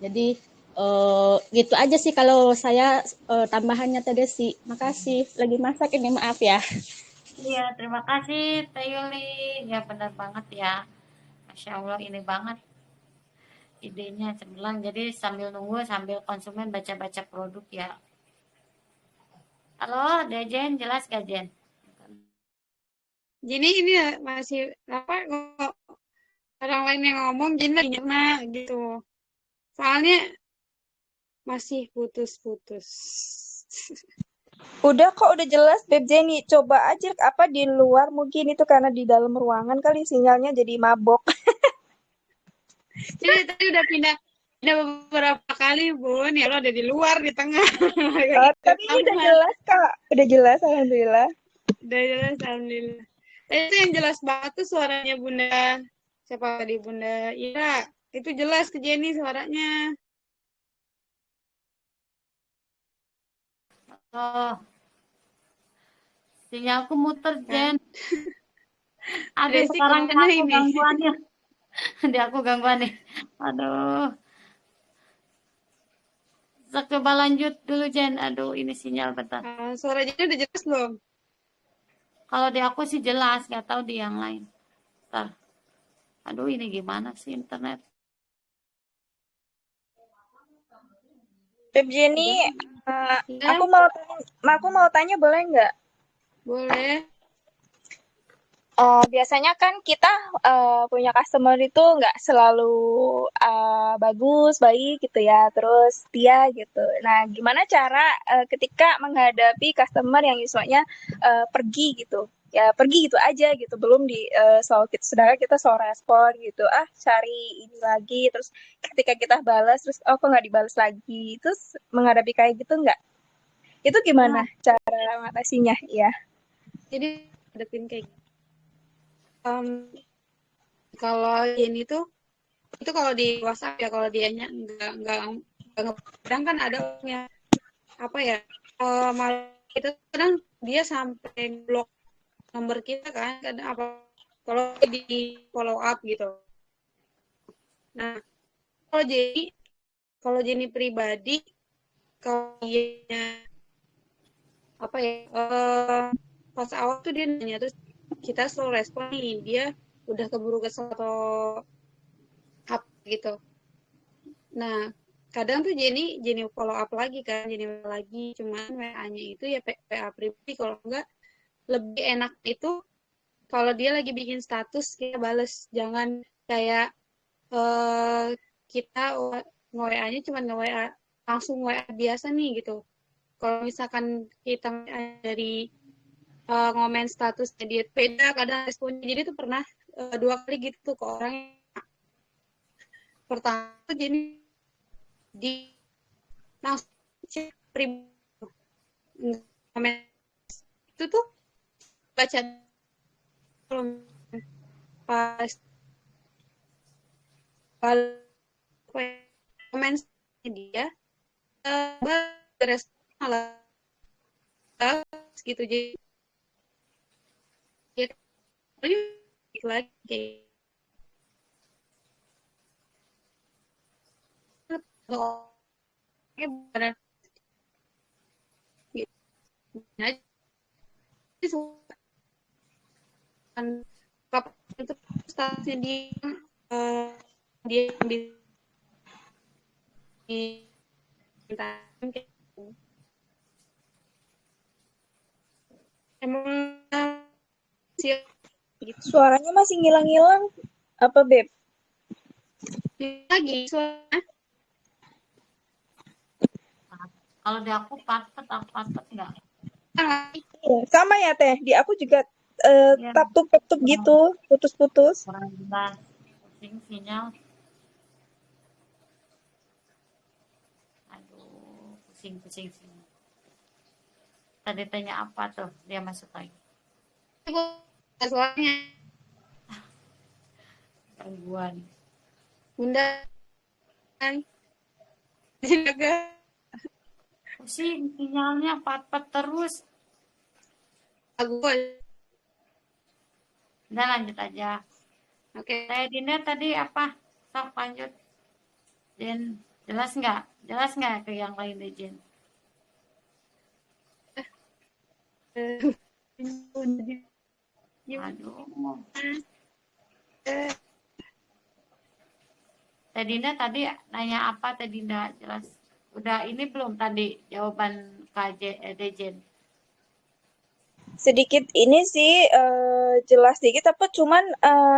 Speaker 8: Jadi gitu aja sih kalau saya, tambahannya Teh Desi. Makasih, lagi masak ini, maaf ya.
Speaker 2: Iya, terima kasih Teh Yuli. Ya benar banget ya. Masya Allah ini banget. idenya cemerlang. Jadi sambil nunggu, sambil konsumen baca-baca produk ya. Halo, Dejen, jelas gak Jen?
Speaker 1: Jadi ini ya masih apa orang lain yang ngomong jadi lagi nyerna gitu. Soalnya masih putus-putus.
Speaker 7: Udah kok, udah jelas Beb Jenny. Coba aja apa di luar, mungkin itu karena di dalam ruangan kali sinyalnya jadi mabok.
Speaker 1: Jadi tadi udah pindah beberapa kali Bun, ya lo ada di luar di tengah.
Speaker 7: Tapi ini udah jelas Kak, udah jelas alhamdulillah.
Speaker 1: Udah jelas alhamdulillah. Itu yang jelas banget tuh suaranya Bunda. Siapa tadi Bunda Ira? Itu jelas ke Jenny suaranya.
Speaker 2: Oh, sinyalku muter Jen. Ada
Speaker 1: Resi
Speaker 2: sekarang
Speaker 1: kemana
Speaker 2: aku
Speaker 1: ini?
Speaker 2: gangguannya. Di aku gangguan nih. Aduh. Coba lanjut dulu Jen. Aduh, ini sinyal bentar.
Speaker 1: Suara Jenny udah jelas belum?
Speaker 2: Kalau di aku sih jelas, nggak tahu di yang lain. Bentar. Aduh, ini gimana sih internet?
Speaker 7: Beb Jenny,
Speaker 1: Ya,
Speaker 7: aku mau tanya boleh nggak?
Speaker 1: boleh.
Speaker 7: Biasanya kan kita punya customer itu nggak selalu bagus, baik gitu ya, terus setia gitu. Nah, gimana cara ketika menghadapi customer yang misalnya pergi gitu? Ya pergi gitu aja gitu, belum di sedangkan kita selalu respon gitu. Cari ini lagi, terus ketika kita balas, terus kok nggak dibalas lagi, terus menghadapi kayak gitu nggak? Itu gimana cara mengatasinya ya?
Speaker 1: Jadi hadapin kayak kalau Jenny tuh itu kalau di WhatsApp ya, kalau dianya nggak kadang kan ada orangnya apa ya, malah itu kadang dia sampai blok nomor kita kan apa kalau di follow up gitu. Nah, kalau Jenny pribadi, kalau dia apa ya, pas awal tuh dia nanya, terus kita selalu respon nih, dia udah keburu kesel atau apa gitu. Nah, kadang tuh Jenny follow up lagi kan, Jenny lagi, cuman WA-nya itu ya WA pribadi. Kalau enggak, lebih enak itu kalau dia lagi bikin status kita bales, jangan kayak kita nge-WA-nya cuma nge-WA langsung WA biasa nih gitu. Kalau misalkan kita dari ngomen statusnya dia beda, kadang responnya. Jadi tuh pernah 2 kali gitu ke orang yang pertama tuh jadi di langsung chat pribadi, komen itu tuh baca belum pas komen dia respon malah gitu, jadi ya lagi kayak benar gitu aja. Kapan itu statusnya dia ambil di emang sih gitu.
Speaker 7: Suaranya masih ngilang-ngilang apa Beb?
Speaker 1: Lagi suara
Speaker 2: Kalau di aku patet nggak?
Speaker 7: Iya, sama ya Teh. Di aku juga
Speaker 2: Iya.
Speaker 7: tatup-tatup gitu, putus-putus.
Speaker 2: Kurang jelas. Pusing sinyal. Aduh, pusing sinyal. Tadi tanya apa tuh? Dia masuk lagi.
Speaker 1: suaranya
Speaker 2: Gangguan.
Speaker 1: Bunda kan jaga
Speaker 2: Pusing sinyalnya pat terus.
Speaker 1: aku.
Speaker 2: Udah lanjut aja.
Speaker 1: Oke.
Speaker 2: Saya Dinda tadi apa? Sok lanjut. Jen, jelas nggak? Jelas nggak ke yang lain deh Jen? Aduh. Teh Dinda tadi nanya apa Teh Dinda jelas. Udah ini belum tadi jawaban Dejen?
Speaker 7: Sedikit ini sih jelas dikit apa cuman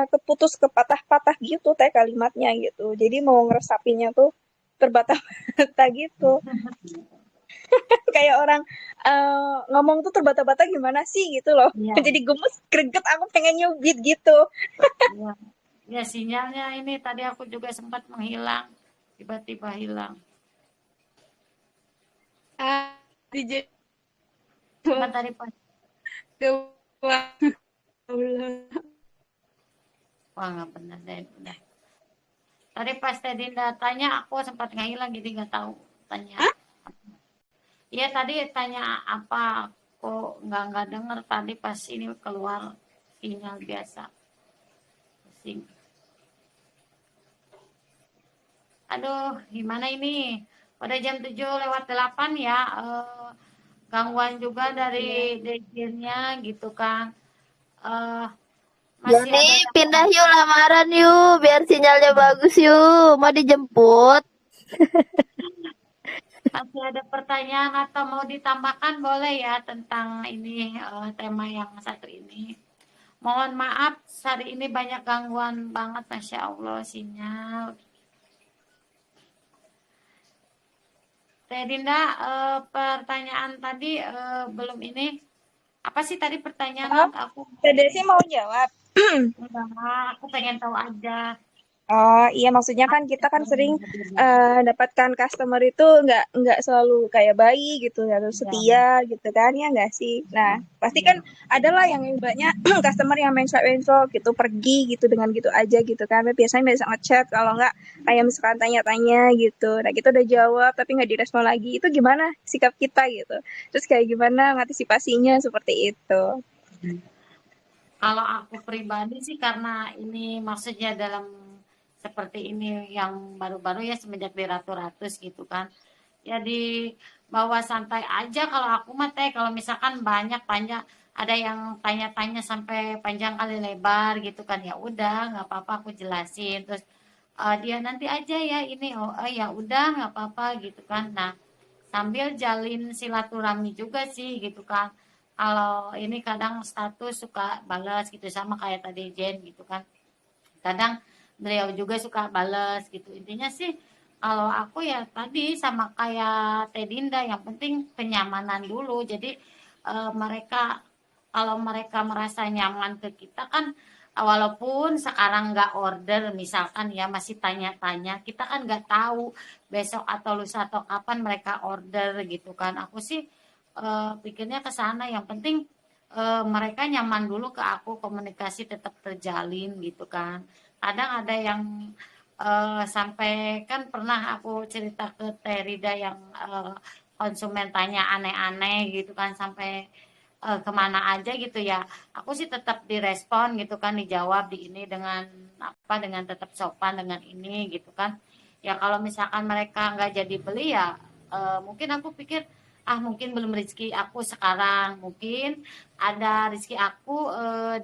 Speaker 7: keputus kepatah-patah gitu teh kalimatnya gitu. Jadi mau ngeresapinya tuh terbata-bata gitu. Kayak orang ngomong tuh terbata-bata gimana sih gitu loh.
Speaker 2: Iya,
Speaker 7: Jadi gemes, greget, aku pengen nyubit gitu.
Speaker 2: iya. Ya sinyalnya ini tadi aku juga sempat menghilang, tiba-tiba hilang.
Speaker 1: DJ
Speaker 2: Cuma tadi pas, wah nggak benar deh, udah. Tadi pas Teh Dinda tanya aku sempat ngilang jadi nggak tahu tanya. Iya tadi tanya apa, kok nggak denger tadi pas ini keluar sinyal biasa. Pusing. Aduh, gimana ini? Udah jam 7:08 ya. Gangguan juga dari dejennya gitu kan. Eh masih
Speaker 4: Jadi
Speaker 2: ada
Speaker 4: pindah yuk lamaran yuk, biar sinyalnya bagus yuk. Mau dijemput?
Speaker 2: masih ada pertanyaan atau mau ditambahkan boleh ya tentang ini tema yang satu ini. Mohon maaf hari ini banyak gangguan banget, Masya Allah sinyal. Teh Dinda, pertanyaan tadi belum ini. Apa sih tadi pertanyaannya?
Speaker 7: Oh,
Speaker 2: Aku
Speaker 7: Teh Desi mau jawab.
Speaker 2: enggak, aku pengen tahu aja.
Speaker 7: Oh iya, maksudnya kan kita kan sering dapatkan customer itu nggak selalu kayak bayi gitu, harus
Speaker 2: Ya,
Speaker 7: setia gitu kan ya nggak sih. Nah pasti
Speaker 2: ya,
Speaker 7: kan adalah yang banyak customer yang mencok gitu pergi gitu dengan gitu aja gitu kan. Biasanya biasa ngechat kalau nggak kayak misalkan tanya-tanya gitu. Nah kita udah jawab tapi nggak direspon lagi. Itu gimana sikap kita gitu? Terus kayak gimana ngantisipasinya seperti itu?
Speaker 2: kalau aku pribadi sih karena ini maksudnya dalam seperti ini yang baru-baru ya semenjak di Ratu-Ratus gitu kan. Ya dibawa santai aja kalau aku mah teh kalau misalkan banyak panjang ada yang tanya-tanya sampai panjang kali lebar gitu kan ya udah nggak apa-apa aku jelasin terus dia nanti aja ya ini oh ya udah nggak apa-apa gitu kan. Nah sambil jalin silaturahmi juga sih gitu kan. Kalau ini kadang status suka balas gitu sama kayak tadi Jen gitu kan. Kadang beliau juga suka balas gitu. Intinya sih kalau aku ya tadi sama kayak Teh Dinda yang penting kenyamanan dulu. Jadi mereka kalau mereka merasa nyaman ke kita kan walaupun sekarang nggak order misalkan ya masih tanya-tanya kita kan nggak tahu besok atau lusa atau kapan mereka order gitu kan aku sih pikirnya ke sana yang penting mereka nyaman dulu ke aku komunikasi tetap terjalin gitu kan kadang ada yang sampai kan pernah aku cerita ke Terida yang konsumen tanya aneh-aneh gitu kan sampai kemana aja gitu ya aku sih tetap direspon gitu kan dijawab di ini dengan apa dengan tetap sopan dengan ini gitu kan ya kalau misalkan mereka nggak jadi beli ya mungkin aku pikir ah mungkin belum rezeki aku sekarang mungkin ada rezeki aku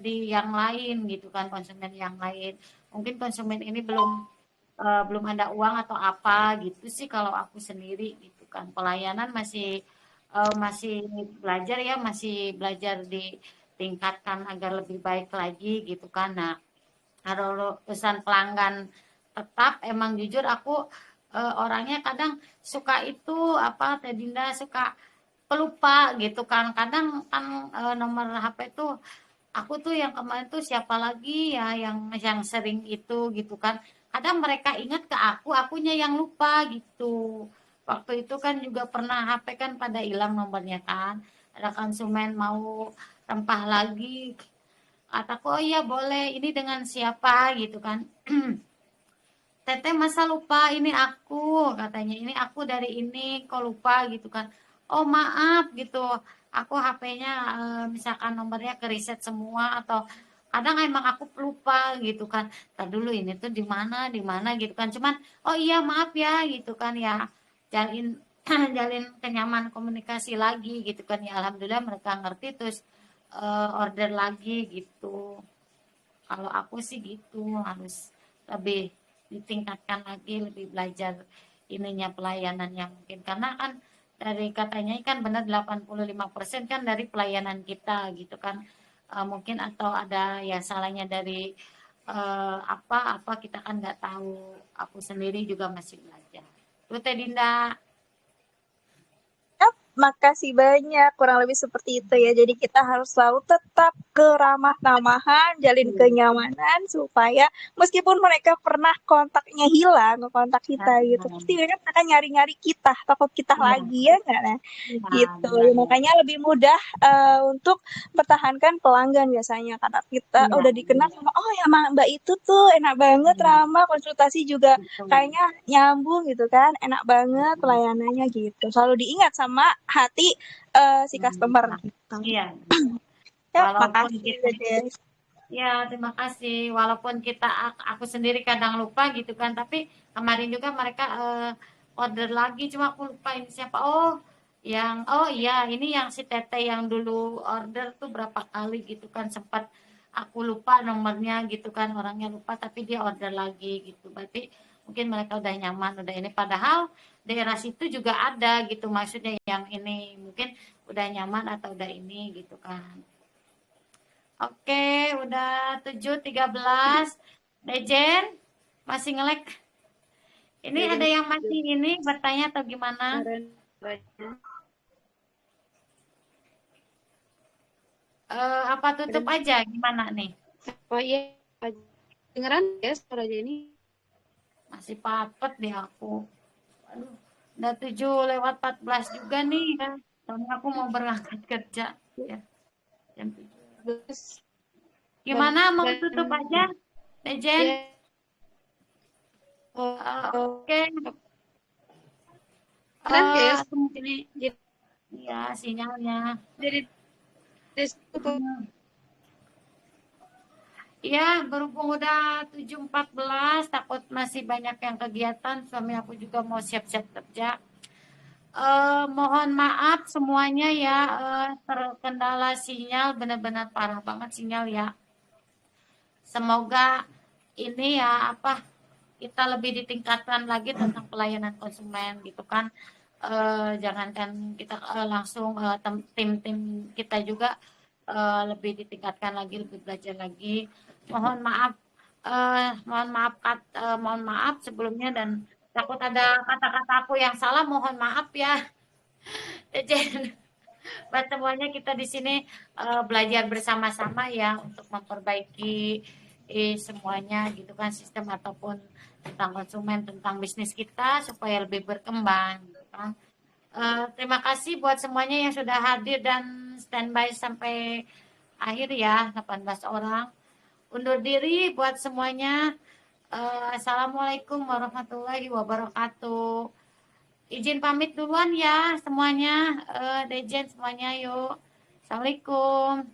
Speaker 2: di yang lain gitu kan konsumen yang lain mungkin konsumen ini belum ada uang atau apa gitu sih kalau aku sendiri gitu kan pelayanan masih belajar ya masih belajar ditingkatkan agar lebih baik lagi gitu kan nah kalau urusan pelanggan tetap emang jujur aku orangnya kadang suka itu apa Teh Dinda suka pelupa gitu kan kadang kan nomor HP tuh aku tuh yang kemarin tuh siapa lagi ya yang sering itu gitu kan kadang mereka ingat ke aku akunya yang lupa gitu waktu itu kan juga pernah HP kan pada hilang nomornya kan ada konsumen mau rempah lagi kataku oh iya boleh ini dengan siapa gitu kan Teteh masa lupa ini aku katanya ini aku dari ini kok lupa gitu kan oh maaf gitu aku HP-nya misalkan nomornya ke reset semua atau kadang emang aku lupa gitu kan tar dulu ini tuh di mana gitu kan cuman oh iya maaf ya gitu kan ya jalin jalin kenyaman komunikasi lagi gitu kan ya alhamdulillah mereka ngerti terus order lagi gitu kalau aku sih gitu harus lebih ditingkatkan lagi, lebih belajar ininya pelayanan yang mungkin, karena kan dari katanya kan benar 85% kan dari pelayanan kita gitu kan. Mungkin atau ada ya salahnya dari apa kita kan nggak tahu, aku sendiri juga masih belajar. Itu Teh Dinda.
Speaker 7: Yap, makasih banyak. Kurang lebih seperti itu ya. Jadi kita harus selalu tetap keramah tamahan, jalin kenyamanan supaya meskipun mereka pernah kontaknya hilang, kontak kita gitu, pasti mereka akan nyari-nyari kita, takut kita
Speaker 2: Iya,
Speaker 7: lagi ya nggak? Nah,
Speaker 2: iya,
Speaker 7: gitu.
Speaker 2: benar.
Speaker 7: Makanya lebih mudah untuk mempertahankan pelanggan biasanya karena kita
Speaker 2: Iya,
Speaker 7: udah dikenal sama, oh ya Mbak itu tuh enak banget,
Speaker 2: iya,
Speaker 7: ramah, konsultasi juga
Speaker 2: betul.
Speaker 7: kayaknya nyambung gitu kan, enak banget pelayanannya gitu. Selalu diingat sama hati si customer gitu.
Speaker 2: Iya.
Speaker 7: Ya,
Speaker 2: Walaupun
Speaker 7: makasih
Speaker 2: kita,
Speaker 7: Jess.
Speaker 2: ya terima kasih. Walaupun kita aku sendiri kadang lupa gitu kan, tapi kemarin juga mereka order lagi, cuma aku lupa ini siapa. Oh iya, ini yang si Tete yang dulu order tuh berapa kali gitu kan, sempat aku lupa nomornya gitu kan, orangnya lupa tapi dia order lagi gitu. Berarti mungkin mereka udah nyaman, udah ini, padahal daerah situ juga ada gitu, maksudnya yang ini mungkin udah nyaman atau udah ini gitu kan. Oke, udah 7.13. Dejen, masih ngelek. Ini ada yang masih ini bertanya atau gimana? Apa tutup aja gimana nih?
Speaker 1: Oh iya, dengeran ya suara ini?
Speaker 2: Masih papet di aku. Aduh, udah 7:14 juga nih kan. Soalnya aku mau berangkat kerja. Ya, jam 7. Gimana, mau tutup aja, Dejen?
Speaker 1: Ya.
Speaker 2: Oke.
Speaker 1: Kan ya,
Speaker 2: Iya, sinyalnya.
Speaker 1: jadi
Speaker 2: Ya, berhubung udah 7.14, takut masih banyak yang kegiatan, suami aku juga mau siap-siap kerja. Mohon maaf semuanya ya, terkendala sinyal, benar-benar parah banget sinyal ya. Semoga ini ya kita lebih ditingkatkan lagi tentang pelayanan konsumen gitu kan. Jangankan kita langsung tim-tim kita juga lebih ditingkatkan lagi, lebih belajar lagi. Mohon maaf sebelumnya, dan takut ada kata-kata aku yang salah, mohon maaf ya. Buat semuanya, kita di sini belajar bersama-sama ya untuk memperbaiki semuanya gitu kan, sistem ataupun tentang konsumen, tentang bisnis kita supaya lebih berkembang gitu kan. Terima kasih buat semuanya yang sudah hadir dan standby sampai akhir ya, 18 orang. Undur diri buat semuanya. Assalamualaikum warahmatullahi wabarakatuh. Izin pamit duluan ya semuanya. Dejen semuanya, yuk. Assalamualaikum.